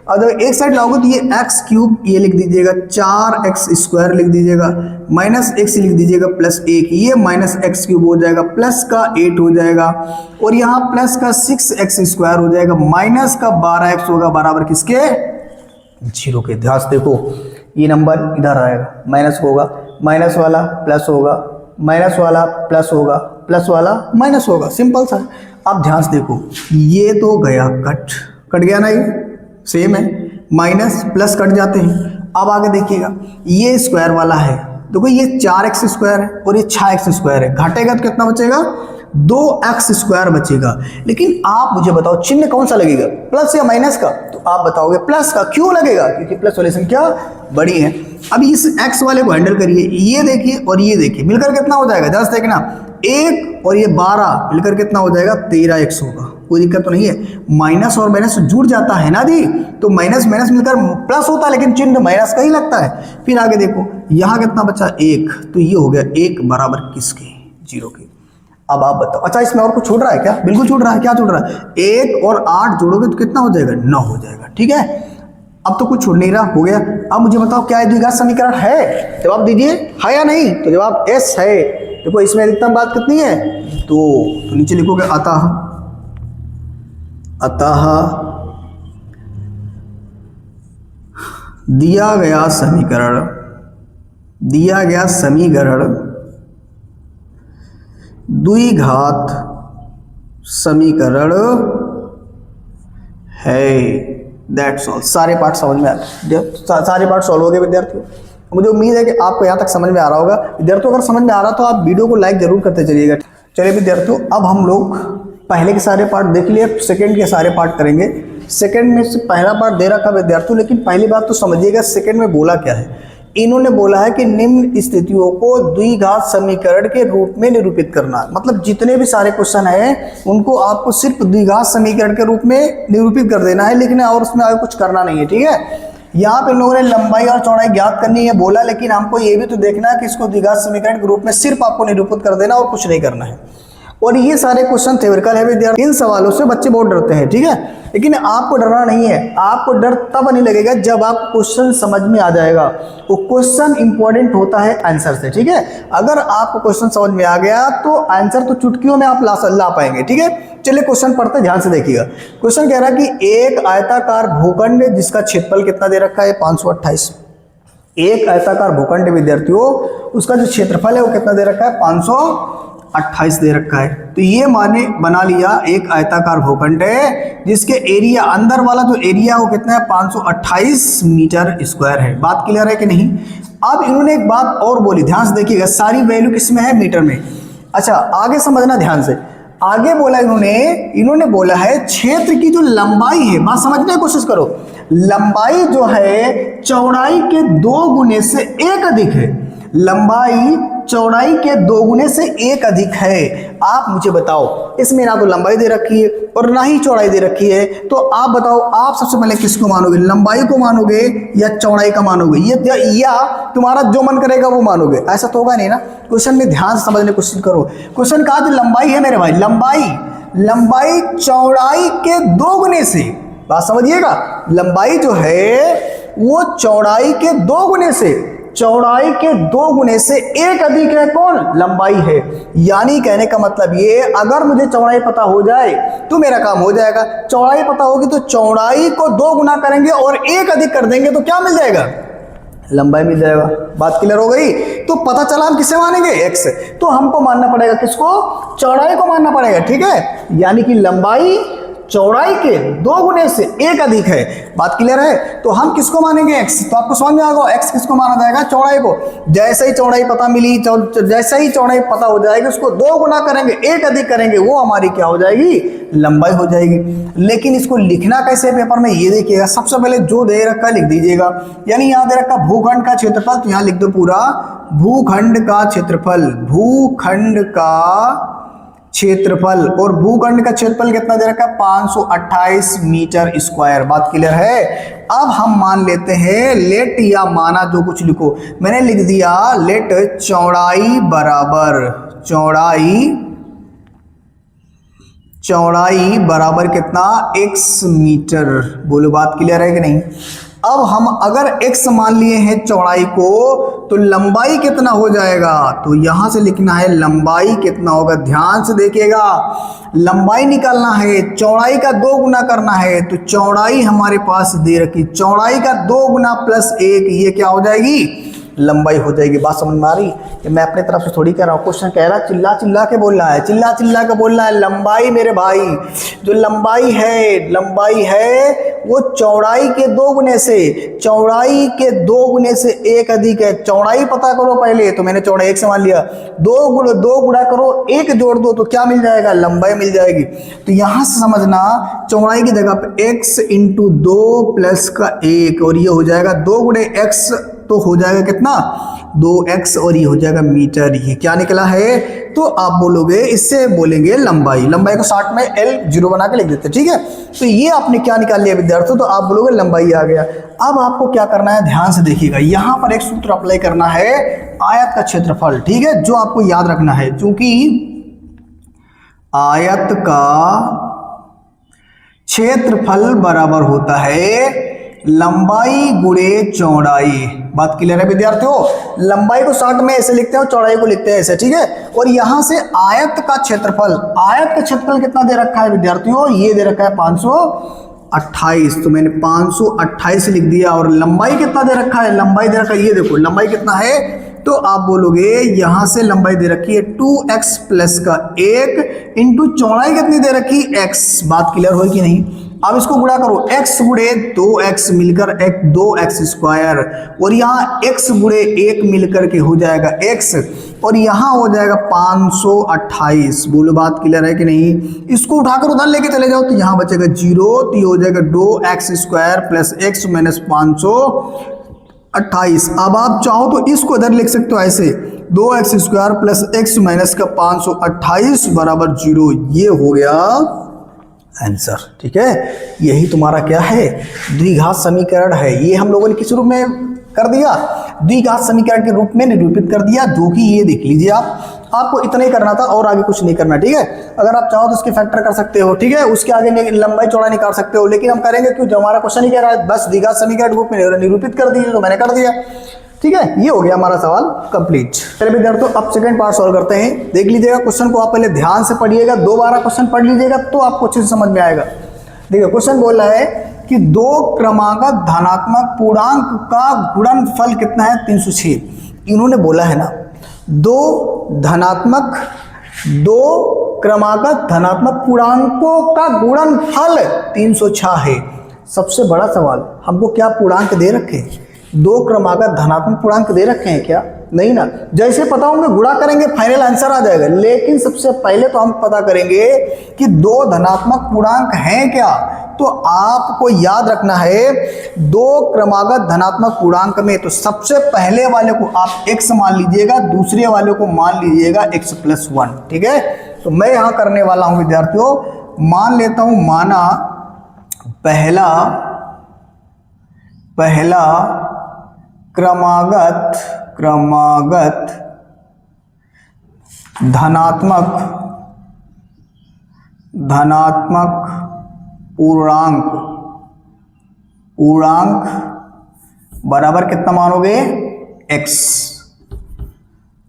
अगर एक साइड लाओगे तो ये x क्यूब ये लिख दीजिएगा, 4x स्क्वायर लिख दीजिएगा, माइनस x लिख दीजिएगा प्लस 1, ये माइनस x क्यूब हो जाएगा, प्लस का 8 हो जाएगा और यहाँ प्लस का 6x स्क्वायर हो जाएगा, माइनस का 12x होगा, बराबर किसके, 0 के। ध्यान से देखो ये नंबर इधर आएगा, माइनस होगा, माइनस वाला प्लस होगा, माइनस वाला प्लस होगा, प्लस वाला माइनस होगा, सिंपल सा। अब ध्यान से देखो, ये तो गया कट गया ना, ये सेम है, माइनस प्लस कट जाते हैं। अब आगे देखिएगा, ये स्क्वायर वाला है, देखो ये 4x स्क्वायर है और ये 6x स्क्वायर है, घटेगा तो कितना बचेगा, 2x स्क्वायर बचेगा। लेकिन आप मुझे बताओ चिन्ह कौन सा लगेगा, प्लस या माइनस का? तो आप बताओगे प्लस का। क्यों लगेगा? क्योंकि प्लस वाली संख्या बड़ी है। अब इस x वाले को हैंडल करिए, ये देखिए और ये देखिए, मिलकर कितना हो जाएगा, 10 देखना, 1 और ये 12 मिलकर कितना हो जाएगा, 13x होगा। कोई दिक्कत तो नहीं है। माइनस और माइनस जुड़ जाता है ना दी, तो माइनस माइनस मिलकर प्लस होता है, लेकिन चिन्ह माइनस का ही लगता है। फिर आगे देखो, यहाँ कितना बचा, 1, तो ये हो गया 1 बराबर किसके, 0 के। अब आप बताओ, अच्छा इसमें और कुछ छूट रहा है क्या? बिल्कुल छूट रहा है। क्या छूट रहा है? 1 और 8 जोड़ोगे तो कितना हो जाएगा, 9 हो जाएगा, ठीक है। अब तो कुछ छूट नहीं रहा, हो गया। अब मुझे बताओ क्या द्विघात समीकरण है? जवाब दीजिए, है या नहीं? तो जवाब एस है। देखो इसमें अधिकतम बात कितनी है, 2, तो नीचे लिखोगे अतः दिया गया समीकरण द्विघात समीकरण है। That's all. सारे पार्ट समझ में आ गए, सारे पार्ट सॉल्व हो गए विद्यार्थियों। मुझे उम्मीद है कि आपको यहाँ तक समझ में आ रहा होगा। विद्यार्थियों अगर समझ में आ रहा तो आप वीडियो को लाइक जरूर करते चलिएगा। चलिए विद्यार्थियों, अब हम लोग पहले के सारे पार्ट देख लिए, सेकंड के सारे पार्ट करेंगे। सेकंड में से पहला पार्ट दे रखा विद्यार्थियों, लेकिन पहली बात तो समझिएगा सेकंड में बोला क्या है। इन्होंने बोला है कि निम्न स्थितियों को द्विघात समीकरण के रूप में निरूपित करना। मतलब जितने भी सारे क्वेश्चन हैं उनको आपको सिर्फ द्विघात समीकरण के रूप में निरूपित कर देना है, लिखना और उसमें आगे कुछ करना नहीं है, ठीक है। यहाँ पे लोगों ने लंबाई और चौड़ाई ज्ञात करनी है बोला, लेकिन हमको ये भी तो देखना है कि इसको द्विघात समीकरण के रूप में सिर्फ आपको निरूपित कर देना और कुछ नहीं करना है। और ये सारे क्वेश्चन थ्योरेटिकल है विद्यार्थी। इन सवालों से बच्चे बहुत डरते हैं, ठीक है, लेकिन आपको डरना नहीं है। आपको डर तब नहीं लगेगा जब आप क्वेश्चन समझ में आ जाएगा। वो क्वेश्चन इंपॉर्टेंट होता है आंसर से, ठीक है। अगर आपको क्वेश्चन समझ में आ गया तो आंसर तो चुटकियों में आप ला पाएंगे, ठीक है। चलिए क्वेश्चन पढ़ते, ध्यान से देखिएगा। क्वेश्चन कह रहा है कि एक आयताकार भूखंड जिसका क्षेत्रफल कितना दे रखा है, 528। एक आयताकार भूखंड विद्यार्थियों, उसका जो क्षेत्रफल है वो कितना दे रखा है, 528 दे रखा है। तो ये माने बना लिया एक आयताकार भूखंड है जिसके एरिया, अंदर वाला जो एरिया वो कितना है, 528 मीटर स्क्वायर है। बात क्लियर है कि नहीं? अब इन्होंने एक बात और बोली, ध्यान से देखिएगा, सारी वैल्यू किसमें है, मीटर में। अच्छा आगे समझना ध्यान से। आगे बोला इन्होंने बोला है क्षेत्र की जो लंबाई है, बात समझने की कोशिश करो, लंबाई जो है चौड़ाई के 2 गुने से 1 अधिक है। लंबाई चौड़ाई के दोगुने से एक अधिक है। आप मुझे बताओ, इसमें ना तो लंबाई दे रखी है और ना ही चौड़ाई दे रखी है, तो आप बताओ आप सबसे पहले किसको मानोगे, लंबाई को मानोगे या चौड़ाई का मानोगे, ये या तुम्हारा जो मन करेगा वो मानोगे? ऐसा तो होगा नहीं ना। क्वेश्चन में ध्यान से समझने की कोशिश करो। क्वेश्चन कहा जो लंबाई है मेरे भाई, लंबाई चौड़ाई के दोगुने से, बात समझिएगा, लंबाई जो है वो चौड़ाई के दोगुने से, चौड़ाई के दोगुने से एक अधिक है, कौन? लंबाई है। यानी कहने का मतलब ये, अगर मुझे चौड़ाई पता हो जाए तो मेरा काम हो जाएगा। चौड़ाई पता होगी तो चौड़ाई को 2 गुना करेंगे और एक अधिक कर देंगे तो क्या मिल जाएगा? लंबाई मिल जाएगा। बात क्लियर हो गई? तो पता चला हम किसे मानेंगे? x। तो हमको मानना पड़ेगा किसको? चौड़ाई को मानना पड़ेगा, ठीक है। यानी कि लंबाई चौड़ाई के 2 गुने से एक अधिक है। बात क्लियर है? तो हम किसको मानेंगे? x। तो आपको समझ में आ गया x किसको माना जाएगा? चौड़ाई को। जैसे ही चौड़ाई पता मिली, जैसे ही चौड़ाई पता हो जाएगी, उसको 2 गुना करेंगे, एक अधिक करेंगे, वो हमारी क्या हो जाएगी? लंबाई हो जाएगी। लेकिन इसको लिखना कैसे पेपर में, ये देखिएगा। सबसे पहले जो दे रखा लिख दीजिएगा। यानी यहाँ दे रखा भूखंड का क्षेत्रफल, तो यहाँ लिख दो पूरा भूखंड का क्षेत्रफल, भूखंड का क्षेत्रफल। और भूखंड का क्षेत्रफल कितना दे रखा है? 528 मीटर स्क्वायर। बात क्लियर है? अब हम मान लेते हैं लेट, या माना जो कुछ लिखो, मैंने लिख दिया लेट चौड़ाई बराबर, चौड़ाई बराबर कितना? x metre. बोलो बात क्लियर है कि नहीं? अब हम अगर x मान लिए हैं चौड़ाई को, तो लंबाई कितना हो जाएगा? तो यहां से लिखना है लंबाई कितना होगा। ध्यान से देखिएगा, लंबाई निकालना है, चौड़ाई का 2 गुना करना है। तो चौड़ाई हमारे पास दे रखी, चौड़ाई का 2 गुना प्लस 1, ये क्या हो जाएगी? लंबाई हो जाएगी। बात समझ में आ रही? मैं अपने तरफ से थोड़ी कह रहा हूँ, क्वेश्चन कह रहा है चिल्ला चिल्ला के बोलना है, चिल्ला चिल्ला के बोलना है। लंबाई मेरे भाई, जो लंबाई है वो चौड़ाई के 2 गुने से, चौड़ाई के 2 गुने से एक अधिक है। चौड़ाई पता करो पहले, तो मैंने चौड़ाई 1 से मान लिया, 2 गुणा करो, 1 जोड़ दो, तो क्या मिल जाएगा? लंबाई मिल जाएगी। तो यहां से समझना, चौड़ाई की जगह पे x इंटू 2 प्लस का 1, और ये हो जाएगा 2 गुणे x, तो हो जाएगा कितना? 2x, और ये हो जाएगा मीटर। ये क्या निकला है? तो आप बोलोगे, इससे बोलेंगे लंबाई। लंबाई को 60 में L0 बना के लिख देते, ठीक है। तो ये आपने क्या निकाल लिया विद्यार्थियों? तो आप बोलोगे लंबाई आ गया। अब आपको क्या करना है, ध्यान से देखिएगा। यहां पर एक सूत्र अप्लाई करना है, आयत का क्षेत्रफल, ठीक है, जो आपको याद रखना है। क्योंकि आयत का क्षेत्रफल बराबर होता है लंबाई गुणे चौड़ाई। बात क्लियर है विद्यार्थियों? लंबाई को 60 में ऐसे लिखते हैं और चौड़ाई को लिखते हैं ऐसे, ठीक है। और यहां से आयत का क्षेत्रफल, आयत का क्षेत्रफल कितना दे रखा है विद्यार्थियों? ये दे रखा है 528, तो मैंने 528 लिख दिया। और लंबाई कितना दे रखा है? लंबाई दे रखा है, ये देखो लंबाई कितना है, तो आप बोलोगे यहां से लंबाई दे रखी है 2x प्लस का 1 इंटू चौड़ाई कितनी दे रखी? x। बात क्लियर हो कि नहीं? अब इसको गुणा करो, x गुणे 2x मिलकर 2x स्क्वायर, और यहाँ x गुणे 1 मिलकर के हो जाएगा x, और यहाँ हो जाएगा 528। बोलो बात क्लियर है कि नहीं? इसको उठाकर उधर लेके चले जाओ तो यहाँ बचेगा 0, तो ये हो जाएगा 2x square plus x minus 528। अब आप चाहो तो इसको इधर लिख सकते हो ऐसे, 2x square plus x minus का 528 बराबर 0। ये हो गया आंसर, ठीक है। यही तुम्हारा क्या है? द्विघात समीकरण है। ये हम लोगों ने किस रूप में कर दिया? द्विघात समीकरण के रूप में निरूपित कर दिया, जो कि ये देख लीजिए आपको इतना ही करना था और आगे कुछ नहीं करना, ठीक है। अगर आप चाहो तो इसके फैक्टर कर सकते हो, ठीक है, उसके आगे लंबाई चौड़ाई निकाल सकते हो, लेकिन हम करेंगे क्यों? जो हमारा क्वेश्चन ही कह रहा है बस द्विघात समीकरण रूप में निरूपित कर दीजिए, तो मैंने कर दिया, ठीक है। ये हो गया हमारा सवाल कंप्लीट। चलिए विद्यार्थियों, अब सेकंड पार्ट सॉल्व करते हैं। देख लीजिएगा क्वेश्चन को, आप पहले ध्यान से पढ़िएगा, 2 बार क्वेश्चन पढ़ लीजिएगा तो आपको अच्छे से समझ में आएगा। देखिए क्वेश्चन बोल रहा है कि 2 क्रमागत धनात्मक पूर्णांक का गुणनफल कितना है? 306। इन्होंने बोला है ना 2 क्रमागत धनात्मक पूर्णांकों का गुणनफल 306 है। सबसे बड़ा सवाल, हमको क्या पूर्णांक दे रखे? 2 क्रमागत धनात्मक पूर्णांक दे रखे हैं क्या? नहीं ना, जैसे पता होंगे गुणा करेंगे फाइनल आंसर आ जाएगा। लेकिन सबसे पहले तो हम पता करेंगे कि दो धनात्मक पूर्णांक हैं क्या। तो आपको याद रखना है दो क्रमागत धनात्मक पूर्णांक में तो सबसे पहले वाले को आप x मान लीजिएगा, दूसरे वाले को मान लीजिएगा x+1। ठीक है, तो मैं यहां करने वाला हूं विद्यार्थियों, मान लेता हूं, माना पहला क्रमागत धनात्मक पूर्णांक बराबर कितना मानोगे, x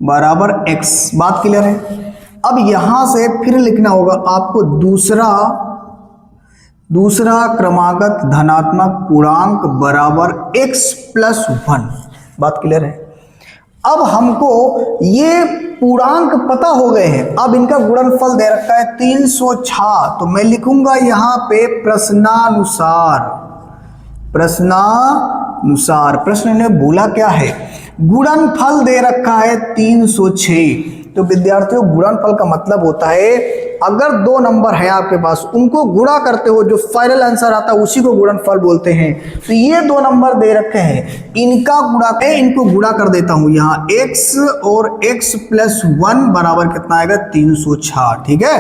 बराबर x। बात क्लियर है। अब यहां से फिर लिखना होगा आपको दूसरा क्रमागत धनात्मक पूर्णांक बराबर x+1। बात क्लियर है। अब हमको ये पूर्णांक पता हो गए हैं, अब इनका गुणनफल दे रखा है 306। तो मैं लिखूंगा यहां पे प्रश्नानुसार प्रश्न ने बोला क्या है, गुणनफल दे रखा है 306। तो विद्यार्थियों गुणनफल का मतलब होता है अगर दो नंबर है आपके पास, उनको गुणा करते हो जो फाइनल आंसर आता है उसी को गुणनफल बोलते हैं। तो ये दो नंबर दे रखे हैं, इनको गुणा कर देता हूं यहां x और x+1 बराबर कितना आएगा, 306। ठीक है,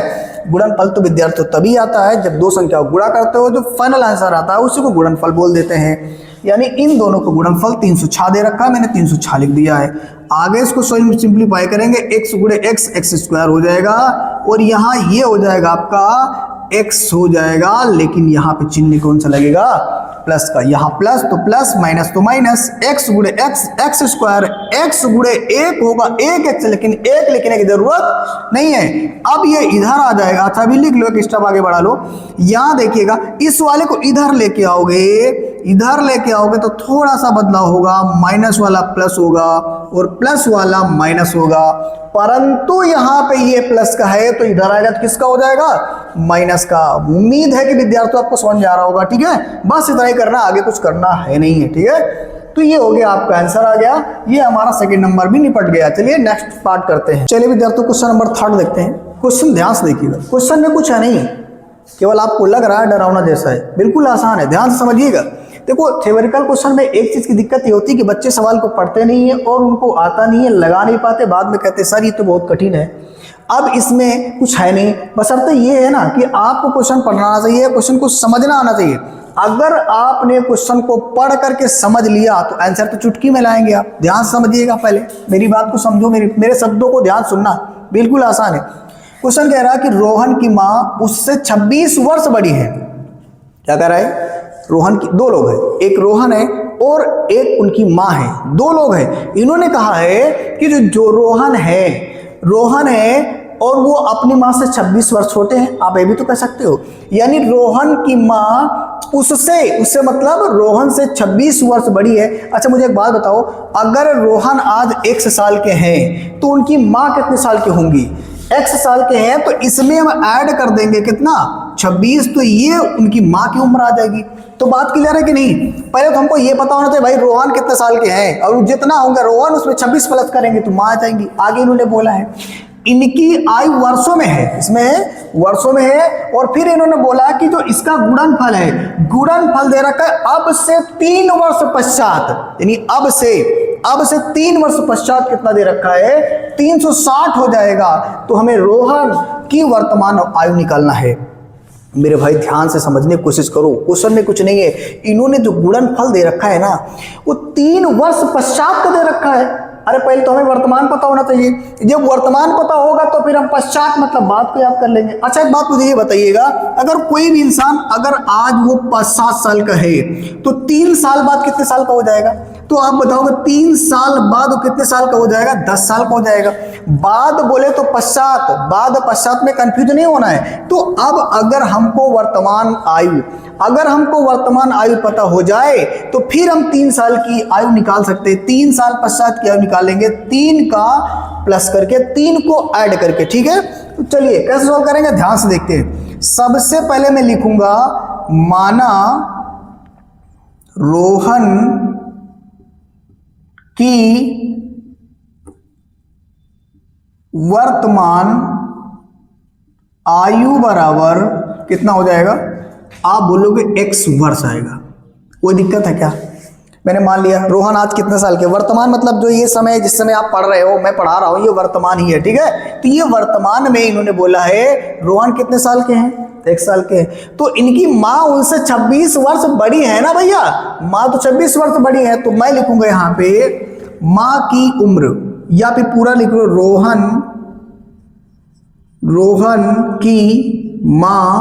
गुणनफल तो विद्यार्थियों तभी आता है जब दो संख्या को गुणा करते हो, जो फाइनल आंसर आता है उसी को गुणनफल बोल देते हैं। यानी इन दोनों को गुणनफल 306 दे रखा है, मैंने 306 लिख दिया है। आगे इसको सिंप्लीफाई करेंगे, x गुणे x x² हो जाएगा और यहाँ ये हो जाएगा आपका x हो जाएगा, लेकिन यहाँ पे चिन्ह कौन सा लगेगा, प्लस का। यहाँ प्लस तो प्लस, माइनस तो माइनस, x गुणे x x², x गुणे 1 होगा 1x, लेकिन 1 लिखने की जरूरत नहीं है। अब ये इधर आ जाएगा। अच्छा अभी लिख लो, एक स्टेप आगे बढ़ा लो। यहाँ देखिएगा इस वाले को इधर लेके आओगे तो थोड़ा सा बदलाव होगा, माइनस वाला प्लस होगा और प्लस वाला माइनस होगा, परंतु यहाँ पे ये प्लस का है तो इधर आएगा तो किसका हो जाएगा, माइनस का। उम्मीद है कि विद्यार्थियों आपको समझ आ रहा होगा। ठीक है, बस इतना ही करना, आगे कुछ करना है नहीं है। ठीक है, तो ये हो गया, आपका आंसर आ गया। ये हमारा सेकंड नंबर भी निपट गया। चलिए नेक्स्ट पार्ट करते हैं। चलिए विद्यार्थियों क्वेश्चन नंबर 3 देखते हैं। क्वेश्चन ध्यान से देखिएगा, क्वेश्चन में कुछ है नहीं, केवल आपको लग रहा है डरावना जैसा है, बिल्कुल आसान है, ध्यान से समझिएगा। देखो थ्योरेटिकल क्वेश्चन में एक चीज की दिक्कत ये होती है कि बच्चे सवाल को पढ़ते नहीं है और उनको आता नहीं है, लगा नहीं पाते, बाद में कहते सर ये तो बहुत कठिन है। अब इसमें कुछ है नहीं, बशर्ते ये है ना कि आपको क्वेश्चन पढ़ना आना चाहिए, क्वेश्चन को समझना आना चाहिए। अगर आपने क्वेश्चन को पढ़ करके समझ लिया तो आंसर तो चुटकी में लाएंगे आप। ध्यान समझिएगा, पहले मेरी बात को समझो, मेरे शब्दों को ध्यान सुनना, बिल्कुल आसान है। क्वेश्चन कह रहा है कि रोहन की माँ उससे 26 वर्ष बड़ी है। क्या कह रहा है, रोहन की, दो लोग हैं, एक रोहन है और एक उनकी माँ है, दो लोग हैं। इन्होंने कहा है कि जो रोहन है और वो अपनी माँ से 26 वर्ष छोटे हैं। आप ये भी तो कह सकते हो, यानी रोहन की माँ उससे मतलब रोहन से 26 वर्ष बड़ी है। अच्छा मुझे एक बात बताओ, अगर रोहन आज 1 साल के हैं तो उनकी माँ कितने साल की होंगी, x साल के हैं, तो इसमें हम ऐड कर देंगे कितना, 26, तो ये उनकी माँ की उम्र आ जाएगी। तो बात क्लियर है कि नहीं। पहले तो हमको ये पता होना चाहिए भाई रोहन कितने साल के हैं, और जितना होगा रोहन उसमें 26 प्लस करेंगे तो माँ आ जाएंगी। आगे इन्होंने बोला है इनकी आयु वर्षों में है, इसमें वर्षों में है, और फिर इन्होंने बोला कि जो इसका गुणनफल है, गुणनफल दे रखा है अब से 3 वर्ष पश्चात, यानी अब से 3 वर्ष पश्चात कितना दे रखा है, 360 हो जाएगा। तो हमें रोहन की वर्तमान आयु निकालना है। मेरे भाई ध्यान से समझने की कोशिश करो, क्वेश्चन में कुछ नहीं है। इन्होंने जो गुणनफल दे रखा है ना, वो 3 वर्ष पश्चात का दे रखा है। अरे पहले तो हमें वर्तमान पता होना चाहिए, जब वर्तमान पता होगा तो फिर हम पश्चात मतलब बात को याद कर लेंगे। अच्छा एक बात मुझे ये बताइएगा, अगर कोई भी इंसान अगर आज वो 5-7 साल का है तो 3 साल बाद कितने साल का हो जाएगा, तो आप बताओगे 3 साल बाद वो कितने साल का हो जाएगा, 10 साल का हो जाएगा। बाद बोले तो पश्चात, बाद पश्चात में कंफ्यूज नहीं होना है। तो अब अगर हमको वर्तमान आयु पता हो जाए तो फिर हम 3 साल की आयु निकाल सकते हैं। 3 साल पश्चात की आयु निकालेंगे, 3 का प्लस करके, 3 को ऐड करके। ठीक है, तो चलिए कैसे सॉल्व करेंगे, ध्यान से देखते हैं। सबसे पहले मैं लिखूंगा माना रोहन की वर्तमान आयु बराबर कितना हो जाएगा, आप बोलोगे x वर्ष आएगा। कोई दिक्कत है क्या? मैंने मान लिया रोहन आज कितने साल के, वर्तमान मतलब जो ये समय जिस समय आप पढ़ रहे हो, मैं पढ़ा रहा हूं, ये वर्तमान ही है, ठीक है। तो ये वर्तमान में इन्होंने बोला है रोहन कितने साल के हैं, 1 साल के हैं। तो इनकी माँ उनसे 26 वर्ष बड़ी है ना भैया, माँ तो 26 वर्ष बड़ी है। तो मैं लिखूंगा यहाँ पे माँ की उम्र, या फिर पूरा लिख लो रोहन की माँ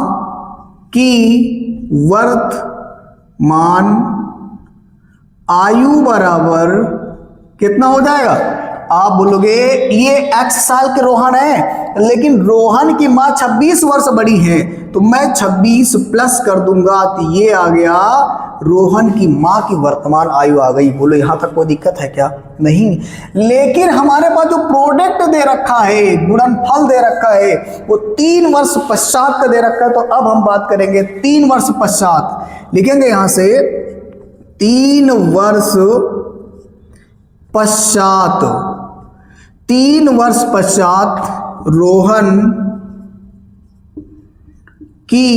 की वर्तमान आयु बराबर कितना हो जाएगा, आप बोलोगे ये x साल के रोहन है, लेकिन रोहन की माँ 26 वर्ष बड़ी है, तो मैं 26 प्लस कर दूंगा, तो ये आ गया रोहन की माँ की वर्तमान आयु आ गई। बोलो यहां तक कोई दिक्कत है क्या? नहीं। लेकिन हमारे पास जो प्रोडक्ट दे रखा है, गुणनफल दे रखा है, वो 3 वर्ष पश्चात का दे रखा है। तो अब हम बात करेंगे 3 वर्ष पश्चात, लिखेंगे यहां से 3 वर्ष पश्चात, 3 वर्ष पश्चात रोहन की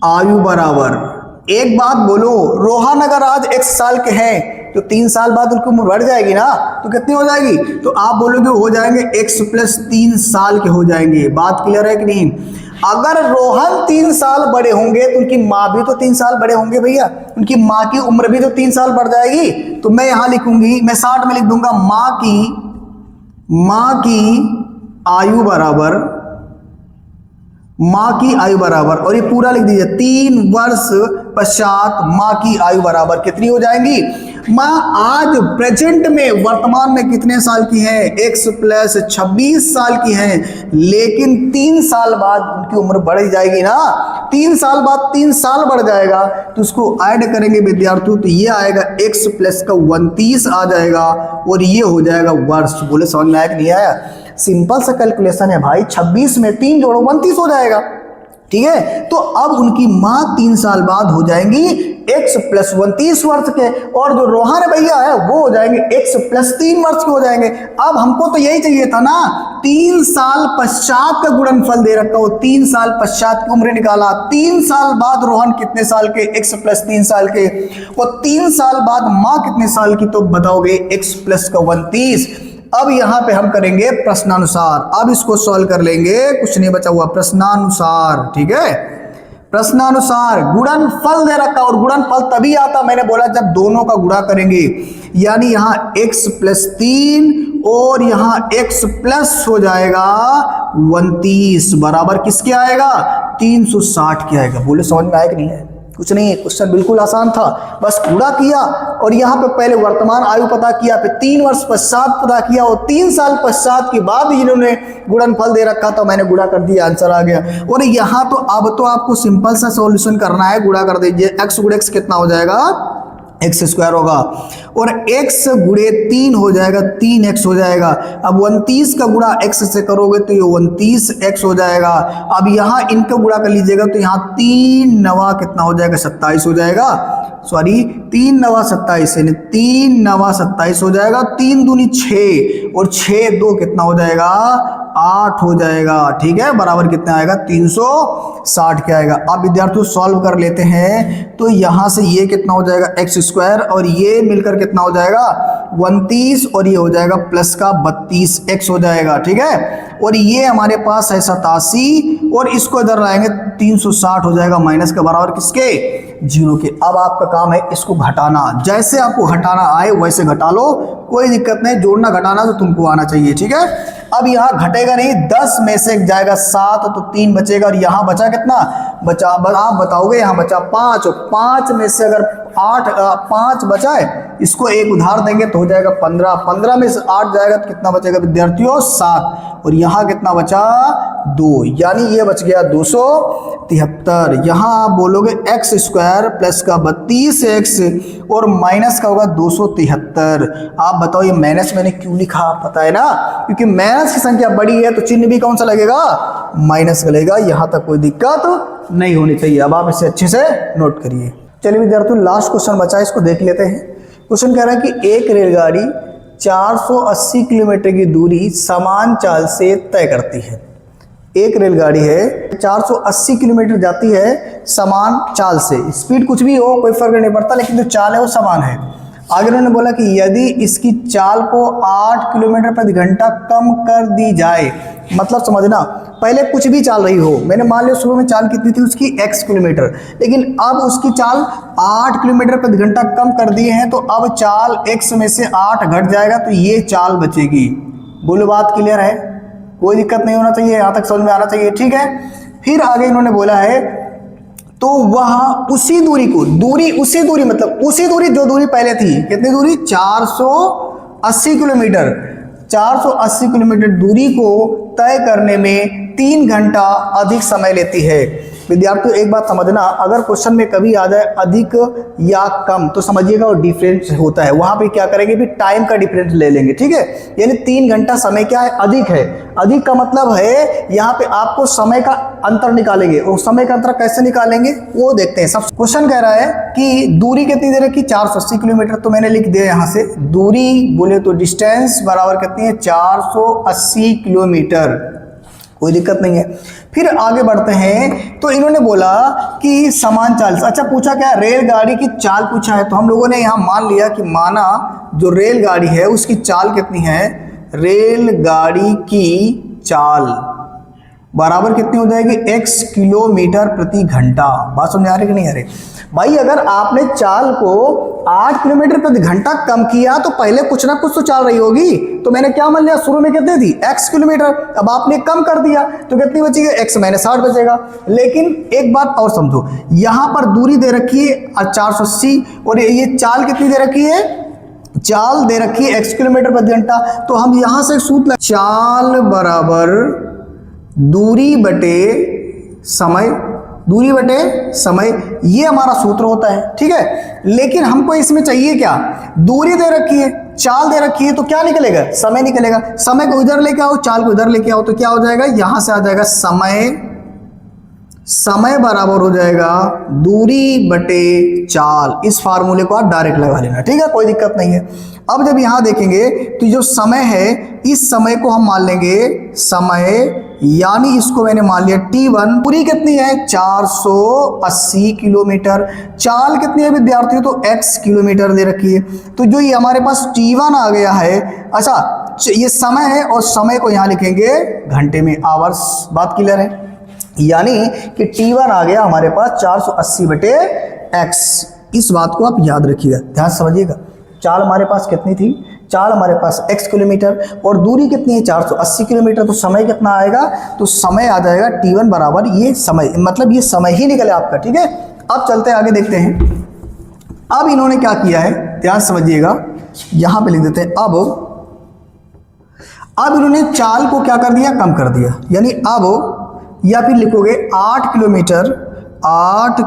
आयु बराबर। एक बात बोलो, रोहन अगर आज 1 साल के हैं तो 3 साल बाद उनकी उम्र बढ़ जाएगी ना, तो कितनी हो जाएगी, तो आप बोलोगे हो जाएंगे x + 3 साल के हो जाएंगे। बात क्लियर है कि नहीं? अगर रोहन 3 साल बड़े होंगे तो उनकी माँ भी तो 3 साल बड़े होंगे भैया, उनकी माँ की उम्र भी तो 3 साल बढ़ जाएगी। तो मैं यहां लिखूंगी, मैं 60 में लिख दूंगा माँ की आयु बराबर, माँ की आयु बराबर, और ये पूरा लिख दीजिए 3 वर्ष पश्चात माँ की आयु बराबर कितनी हो जाएंगी। माँ आज प्रेजेंट में वर्तमान में कितने साल की है, x + 26 साल की है, लेकिन 3 साल बाद उनकी उम्र बढ़ जाएगी ना, 3 साल बाद 3 साल बढ़ जाएगा, तो उसको ऐड करेंगे विद्यार्थियों, तो ये आएगा x + 29 आ जाएगा, और ये हो जाएगा वर्ष। बोले समझ में आया कि नहीं आया? सिंपल सा कैलकुलेशन है भाई, 26 में 3 जोड़ो 29 हो जाएगा, ठीक है। तो अब उनकी माँ 3 साल बाद हो जाएंगी x + 29 वर्ष के, और जो रोहन भैया है वो हो जाएंगे x + 3 वर्ष के हो जाएंगे। अब हमको तो यही चाहिए था ना, 3 साल पश्चात का गुणनफल दे रखा हो, 3 साल पश्चात की उम्र निकाला, 3 साल बाद रोहन कितने साल के, x + 3 साल के, और 3 साल बाद माँ कितने साल की, तो बताओगे x + 29। अब यहां पे हम करेंगे प्रश्नानुसार, अब इसको सॉल्व कर लेंगे, कुछ नहीं बचा हुआ, प्रश्नानुसार, ठीक है। प्रश्नानुसार गुणनफल दे रखा, और गुणनफल तभी आता मैंने बोला जब दोनों का गुणा करेंगे, यानी यहां x + 3 और यहां x प्लस हो जाएगा 29 बराबर किसके आएगा, 360 के आएगा। बोले समझ में आया कि नहीं है? कुछ नहीं है, क्वेश्चन बिल्कुल आसान था, बस गुणा किया और यहाँ पे पहले वर्तमान आयु पता किया, फिर 3 वर्ष पश्चात पता किया, और 3 साल पश्चात के बाद इन्होंने गुणनफल दे रखा था, मैंने गुणा कर दिया, आंसर आ गया। और यहाँ तो अब तो आपको सिंपल सा सॉल्यूशन करना है, गुणा कर दीजिए, x × x कितना हो जाएगा, x² होगा, और x × 3 हो जाएगा, 3x हो जाएगा। अब 29 का गुणा x से करोगे तो ये 29x हो जाएगा। अब यहाँ इनका गुणा कर लीजिएगा तो यहाँ 3 9 कितना हो जाएगा, 27 हो जाएगा, सॉरी 3 9 27, यानी 3 9 27 हो जाएगा, 3 दूनी 6 और 6 2 कितना हो जाएगा, 8 हो जाएगा, ठीक है, बराबर कितना आएगा, 360 के आएगा। अब विद्यार्थियों सॉल्व कर लेते हैं, तो यहां से ये कितना हो जाएगा, x² और ये मिलकर कितना हो जाएगा, 29, और ये हो जाएगा प्लस का 32x हो जाएगा, ठीक है। और ये हमारे पास है 87, और इसको इधर लाएंगे 360 हो जाएगा, माइनस के बराबर किसके, 0 के। अब आपका काम है इसको घटाना, जैसे आपको घटाना आए वैसे घटा लो, कोई दिक्कत नहीं, जोड़ना घटाना तो तुमको आना चाहिए, ठीक है। अब यहाँ घटेगा नहीं, 10 में से जाएगा 7 तो 3 बचेगा, और यहाँ बचा कितना बचा, आप बताओगे, यहाँ बचा 5, 5 में से अगर 5 बचा है, इसको एक उधार देंगे तो हो जाएगा 15, 15 में से 8 जाएगा तो कितना बचेगा विद्यार्थियों, 7, और यहाँ कितना बचा, 2, यानी ये बच गया 273। यहाँ आप बोलोगे x² प्लस का 32x और माइनस का होगा 273। आप बताओ ये माइनस मैंने क्यों लिखा, पता है ना, क्योंकि माइनस की संख्या बड़ी है तो चिन्ह भी कौन सा लगेगा, माइनस का लगेगा। यहाँ तक कोई दिक्कत नहीं होनी चाहिए। अब आप इसे अच्छे से नोट करिए। चलिए विद्यार्थियों, लास्ट क्वेश्चन बचा है, इसको देख लेते हैं। क्वेश्चन कह रहा है कि एक रेलगाड़ी 480 किलोमीटर की दूरी समान चाल से तय करती है। एक रेलगाड़ी है 480 किलोमीटर जाती है समान चाल से, स्पीड कुछ भी हो कोई फर्क नहीं पड़ता, लेकिन जो चाल है वो समान है। आगे उन्होंने बोला कि यदि इसकी चाल को 8 किलोमीटर प्रति घंटा कम कर दी जाए, मतलब समझना, पहले कुछ भी चाल रही हो, मैंने मान लिया शुरू में चाल कितनी थी उसकी x किलोमीटर, लेकिन अब उसकी चाल 8 किलोमीटर प्रति घंटा कम कर दिए हैं, तो अब चाल x में से 8 घट जाएगा, तो ये चाल बचेगी। बोलो बात क्लियर है, कोई दिक्कत नहीं होना चाहिए, यहाँ तक समझ में आना चाहिए, ठीक है। फिर आगे इन्होंने बोला है तो वह उसी दूरी को, उसी दूरी मतलब उसी दूरी जो दूरी पहले थी, कितनी दूरी, 480 किलोमीटर, 480 किलोमीटर दूरी को तय करने में 3 घंटा अधिक समय लेती है। विद्यार्थियों एक बात समझना, अगर क्वेश्चन में कभी आ जाए अधिक या कम तो समझिएगा वो डिफरेंस होता है, वहां पे क्या करेंगे भी टाइम का डिफरेंस ले लेंगे, ठीक है। यानी 3 घंटा समय क्या है, अधिक है। अधिक का मतलब है यहाँ पे आपको समय का अंतर निकालेंगे, और समय का अंतर कैसे निकालेंगे वो देखते हैं। सब क्वेश्चन कह रहा है कि दूरी कितनी दे रखी, 480 किलोमीटर, तो मैंने लिख दिया यहाँ से दूरी बोले तो डिस्टेंस बराबर कितनी है, 480 किलोमीटर, कोई दिक्कत नहीं है। फिर आगे बढ़ते हैं, तो इन्होंने बोला कि समान चाल, अच्छा पूछा क्या, रेलगाड़ी की चाल पूछा है, तो हम लोगों ने यहाँ मान लिया कि माना जो रेलगाड़ी है उसकी चाल कितनी है, रेलगाड़ी की चाल बराबर कितनी हो जाएगी, x किलोमीटर प्रति घंटा। बात समझ आ रही कि नहीं आ रही भाई, अगर आपने चाल को 8 किलोमीटर प्रति घंटा कम किया तो पहले कुछ ना कुछ तो चाल रही होगी, तो मैंने क्या मान लिया शुरू में कितनी थी, x किलोमीटर, अब आपने कम कर दिया तो कितनी बचेगी, x माइनस 60 बचेगा। लेकिन एक बात और समझो, यहां पर दूरी दे रखी है 480 और ये चाल कितनी दे रखी है, चाल दे रखी है x किलोमीटर प्रति घंटा, तो हम यहां से सूत्र, चाल बराबर दूरी बटे समय, दूरी बटे समय, ये हमारा सूत्र होता है, ठीक है। लेकिन हमको इसमें चाहिए क्या, दूरी दे रखी है, चाल दे रखी है, तो क्या निकलेगा, समय निकलेगा। समय को इधर लेके आओ, चाल को इधर लेके आओ, तो क्या हो जाएगा, यहां से आ जाएगा समय बराबर हो जाएगा दूरी बटे चाल। इस फार्मूले को आप डायरेक्ट लगा लेना, ठीक है, कोई दिक्कत नहीं है। अब जब यहां देखेंगे तो जो समय है, इस समय को हम मान लेंगे समय, यानी इसको मैंने मान लिया t1, दूरी कितनी है 480 किलोमीटर, चाल कितनी है विद्यार्थियों, तो x किलोमीटर दे रखी है, तो जो ये हमारे पास t1 आ गया है, अच्छा ये समय है और समय को यहाँ लिखेंगे घंटे में, आवर्स। बात क्लियर है, यानी कि t1 आ गया हमारे पास 480 बटे x। इस बात को आप याद रखिएगा, ध्यान समझिएगा। चाल हमारे पास कितनी थी, चाल हमारे पास x किलोमीटर और दूरी कितनी है 480 किलोमीटर, तो समय कितना आएगा, तो समय आ जाएगा t1 बराबर ये समय, मतलब ये समय ही निकले आपका, ठीक है। अब चलते हैं आगे, देखते हैं। अब इन्होंने क्या किया है, ध्यान समझिएगा, यहां पे लिख देते हैं। अब इन्होंने चाल को क्या कर दिया, कम कर दिया, यानी अब या फिर लिखोगे 8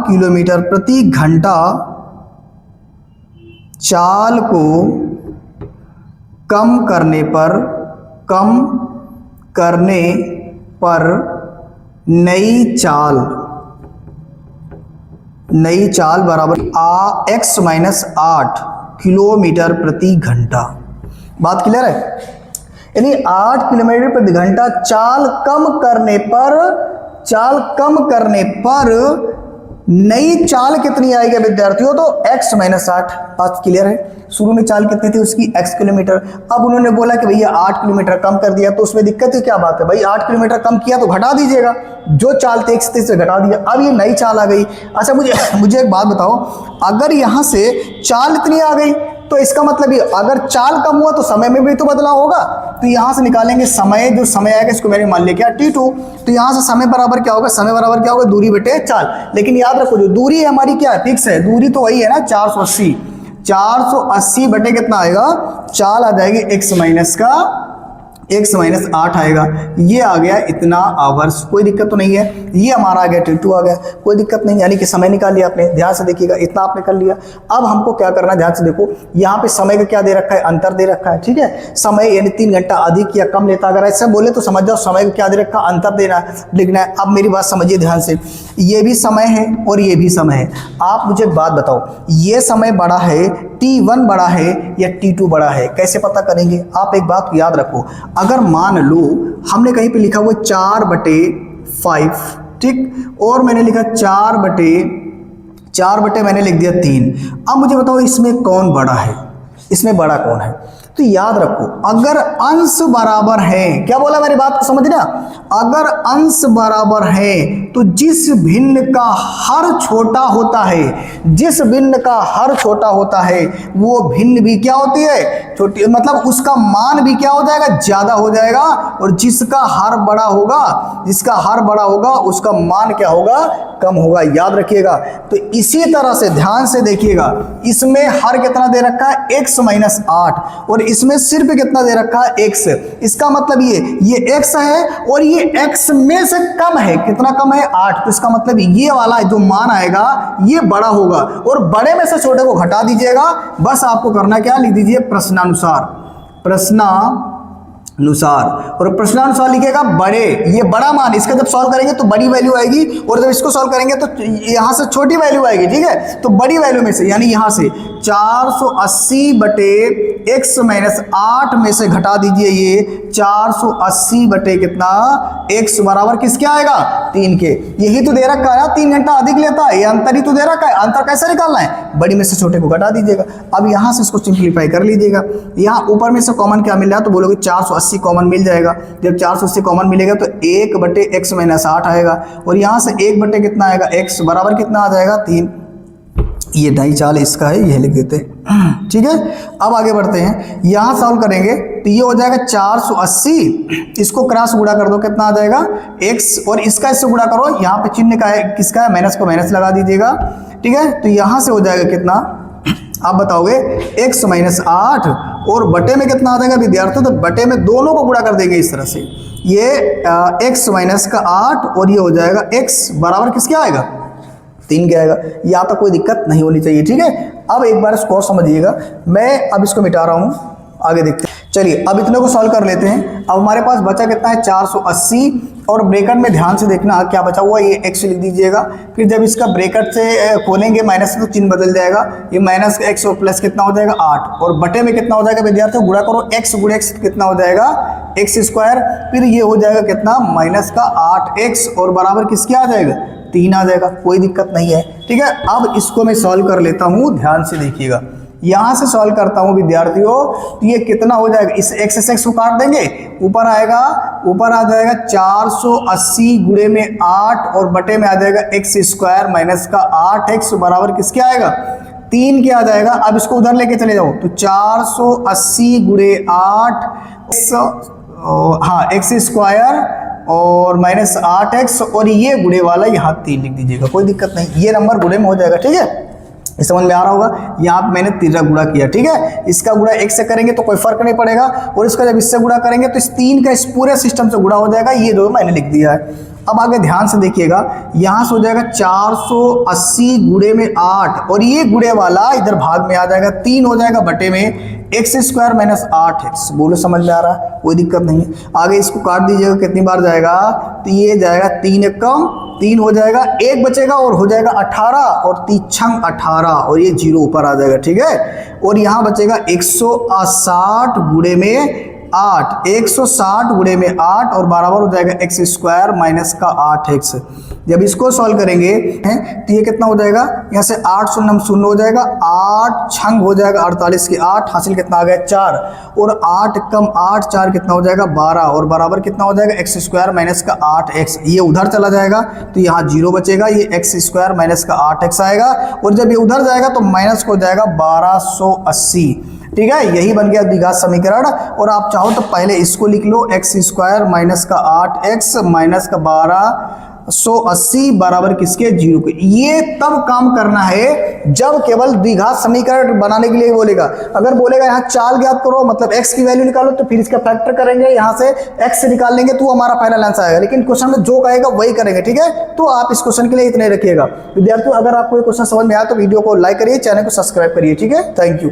किलोमीटर प्रति घंटा चाल को कम करने पर नई चाल बराबर x माइनस 8 किलोमीटर प्रति घंटा। बात क्लियर है, यानी 8 किलोमीटर प्रति घंटा चाल कम करने पर नई चाल कितनी आएगी विद्यार्थियों, तो x माइनस 8। बात क्लियर है, शुरू में चाल कितनी थी उसकी x किलोमीटर, अब उन्होंने बोला कि भैया 8 किलोमीटर कम कर दिया, तो उसमें दिक्कत है, क्या बात है भाई, 8 किलोमीटर कम किया तो घटा दीजिएगा, जो चाल थी x से घटा दिया, अब ये नई चाल आ गई। अच्छा मुझे एक बात बताओ, अगर यहाँ से चाल इतनी आ गई तो इसका मतलब ये, अगर चाल कम हुआ तो समय में भी तो बदलाव होगा, तो यहां से निकालेंगे समय, जो समय आएगा इसको मैंने मान लिया क्या t2, तो यहां से समय बराबर क्या होगा, समय बराबर क्या होगा, दूरी बटे चाल। लेकिन याद रखो जो दूरी है हमारी क्या है, फिक्स है, दूरी तो वही है ना 480 बटे कितना आएगा, चाल आ जाएगी x माइनस का x माइनस 8 आएगा। ये आ गया इतना आवर्स, कोई दिक्कत तो नहीं है। ये हमारा आ गया T2 आ गया, कोई दिक्कत नहीं, यानी कि समय निकाल लिया आपने। ध्यान से देखिएगा, इतना आपने कर लिया। अब हमको क्या करना है, ध्यान से देखो, यहाँ पे समय का क्या दे रखा है, अंतर दे रखा है, ठीक है। समय यानी 3 घंटा अधिक या कम लेता, अगर ऐसा बोले तो समझ जाओ समय का क्या दे रखा, अंतर देना लिखना है। अब मेरी बात समझिए ध्यान से, ये भी समय है और ये भी समय है। आप मुझे एक बात बताओ, ये समय बड़ा है, T1 बड़ा है या T2 बड़ा है, कैसे पता करेंगे? आप एक बात याद रखो, अगर मान लो हमने कहीं पे लिखा हुआ 4/5, ठीक, और मैंने लिखा 4/4 मैंने लिख दिया 3। अब मुझे बताओ इसमें कौन बड़ा है, इसमें बड़ा कौन है? तो याद रखो, अगर अंश बराबर है, क्या बोला मेरी बात को समझना, अगर अंश बराबर है तो जिस भिन्न का हर छोटा होता है, जिस भिन्न का हर छोटा होता है वो भिन्न भी क्या होती है, छोटी, मतलब उसका मान भी क्या हो जाएगा, ज्यादा हो जाएगा। और जिसका हर बड़ा होगा, जिसका हर बड़ा होगा उसका मान क्या होगा, कम होगा। याद रखिएगा। तो इसी तरह से ध्यान से देखिएगा, इसमें हर कितना दे रखा है, x माइनस 8, और इसमें सिर्फ कितना दे रखा है, x। इसका मतलब ये x है और ये x में से कम है, कितना कम है, 8। तो इसका मतलब ये वाला जो मान आएगा ये बड़ा होगा, और बड़े में से छोटे को घटा दीजिएगा। बस आपको करना क्या, लिख दीजिए प्रश्नानुसार, प्रश्नानुसार, और प्रश्नानुसार लिखेगा बड़े, ये बड़ा मान, इसका जब सॉल्व करेंगे तो बड़ी वैल्यू आएगी, और जब इसको सॉल्व करेंगे तो यहां से छोटी वैल्यू आएगी, ठीक है। तो बड़ी वैल्यू में से, यानी यहां से 480/x माइनस 8 में से घटा दीजिए ये 480 बटे कितना, x बराबर किसके आएगा, 3 के। यही तो दे रखा है, 3 घंटा अधिक लेता है, ये अंतर ही तो दे रखा है। अंतर कैसे निकालना है, बड़ी में से छोटे को घटा दीजिएगा। अब यहां से इसको सिंप्लीफाई कर लीजिएगा। यहां ऊपर में से कॉमन क्या मिल रहा है, तो बोलोगे 480 कॉमन मिल जाएगा। जब 480 कॉमन मिलेगा तो 1/x माइनस 8 आएगा, और यहां से 1 बटे कितना आएगा, x बराबर कितना आ जाएगा, 3। ये दाई चाल इसका है, यह लिख देते हैं, ठीक है। अब आगे बढ़ते हैं, यहां सॉल्व करेंगे तो ये हो जाएगा 480, इसको क्रॉस गुणा कर दो, कितना आ जाएगा, x, और इसका इससे गुणा करो, यहाँ पे चिन्ह का है, किसका है, माइनस को माइनस लगा दीजिएगा, ठीक है। तो यहां से हो जाएगा कितना, आप बताओगे, x माइनस 8, और बटे में कितना आ जाएगा विद्यार्थियों, तो बटे में दोनों को गुणा कर देंगे इस तरह से, ये x माइनस का 8 और ये हो जाएगा x बराबर किसके आएगा, 3 के आएगा। यहाँ तक कोई दिक्कत नहीं होनी चाहिए, ठीक है। अब एक बार इसको समझिएगा, मैं अब इसको मिटा रहा हूँ, आगे देखते हैं। चलिए अब इतने को सॉल्व कर लेते हैं। अब हमारे पास बचा कितना है, 480, और ब्रैकेट में ध्यान से देखना क्या बचा हुआ है, ये x लिख दीजिएगा। फिर जब इसका ब्रैकेट से खोलेंगे माइनस से तो चिन्ह बदल जाएगा, ये माइनस का x और प्लस कितना हो जाएगा, 8, और बटे में कितना हो जाएगा विद्यार्थियों, गुणा करो, x गुणे x कितना हो जाएगा, x², फिर ये हो जाएगा कितना, माइनस का 8x, और बराबर किसके आ जाएगा, 3 आ जाएगा। कोई दिक्कत नहीं है, ठीक है। अब इसको मैं सॉल्व कर लेता हूँ, ध्यान से देखिएगा। यहां से सॉल्व करता हूं विद्यार्थियों, तो ये कितना हो जाएगा, इस x से x को काट देंगे, ऊपर आएगा, ऊपर आ जाएगा 480 गुणे में 8, और बटे में आ जाएगा x² माइनस का 8x बराबर किसके आएगा, 3 के आ जाएगा। अब इसको उधर लेके चले जाओ, तो 480 गुणे 8, हाँ, x² और माइनस 8x, और ये गुणे वाला यहाँ 3 लिख दीजिएगा, कोई दिक्कत नहीं, ये नंबर गुणे में हो जाएगा, ठीक है। इस समझ में आ रहा होगा, यहाँ पे मैंने 3 गुणा किया, ठीक है। इसका गुणा 1 से करेंगे तो कोई फर्क नहीं पड़ेगा, और इसका जब इससे गुणा करेंगे तो इस 3 का इस पूरे सिस्टम से गुणा हो जाएगा, ये जो मैंने लिख दिया है। अब आगे ध्यान से देखिएगा, यहाँ से हो जाएगा 480 गुणे में 8, और ये गुणे वाला इधर भाग में आ जाएगा, 3 हो जाएगा बटे में x² माइनस 8x। बोलो समझ में आ रहा है, कोई दिक्कत नहीं है। आगे इसको काट दीजिएगा, कितनी बार जाएगा, तो ये जाएगा 3 कम 3 हो जाएगा, 1 बचेगा और हो जाएगा 18, और 3 18, और ये 0 ऊपर आ जाएगा, ठीक है। और यहाँ बचेगा 160 गुणे में 8, 160 गुणे में 8, और बराबर हो जाएगा x² माइनस का 8x। जब इसको सॉल्व करेंगे तो ये कितना हो जाएगा, यहाँ से 8 शून्य 0 हो जाएगा, 8 छंग हो जाएगा 48 के 8, हासिल कितना आ गया 4, और 8 कम 8 4 कितना हो जाएगा 12, और बराबर कितना हो जाएगा x² माइनस का 8x। ये उधर चला जाएगा तो यहाँ 0 बचेगा, ये x² माइनस का 8x आएगा, और जब ये उधर जाएगा तो माइनस हो जाएगा 1280, ठीक है। यही बन गया द्विघात समीकरण। और आप चाहो तो पहले इसको लिख लो, x² माइनस का 8x माइनस का 12 180 बराबर किसके 0 के। ये तब काम करना है जब केवल द्विघात समीकरण बनाने के लिए बोलेगा। अगर बोलेगा यहाँ चाल ज्ञात करो मतलब x की वैल्यू निकालो तो फिर इसका फैक्टर करेंगे, यहाँ से x से निकाल लेंगे तो हमारा फाइनल आंसर आएगा। लेकिन क्वेश्चन में जो कहेगा वही करेंगे, ठीक है। तो आप इस क्वेश्चन के लिए इतने रखिएगा। विद्यार्थियों अगर आपको ये क्वेश्चन समझ में आया तो वीडियो को लाइक करिए, चैनल को सब्सक्राइब करिए, ठीक है। Thank you.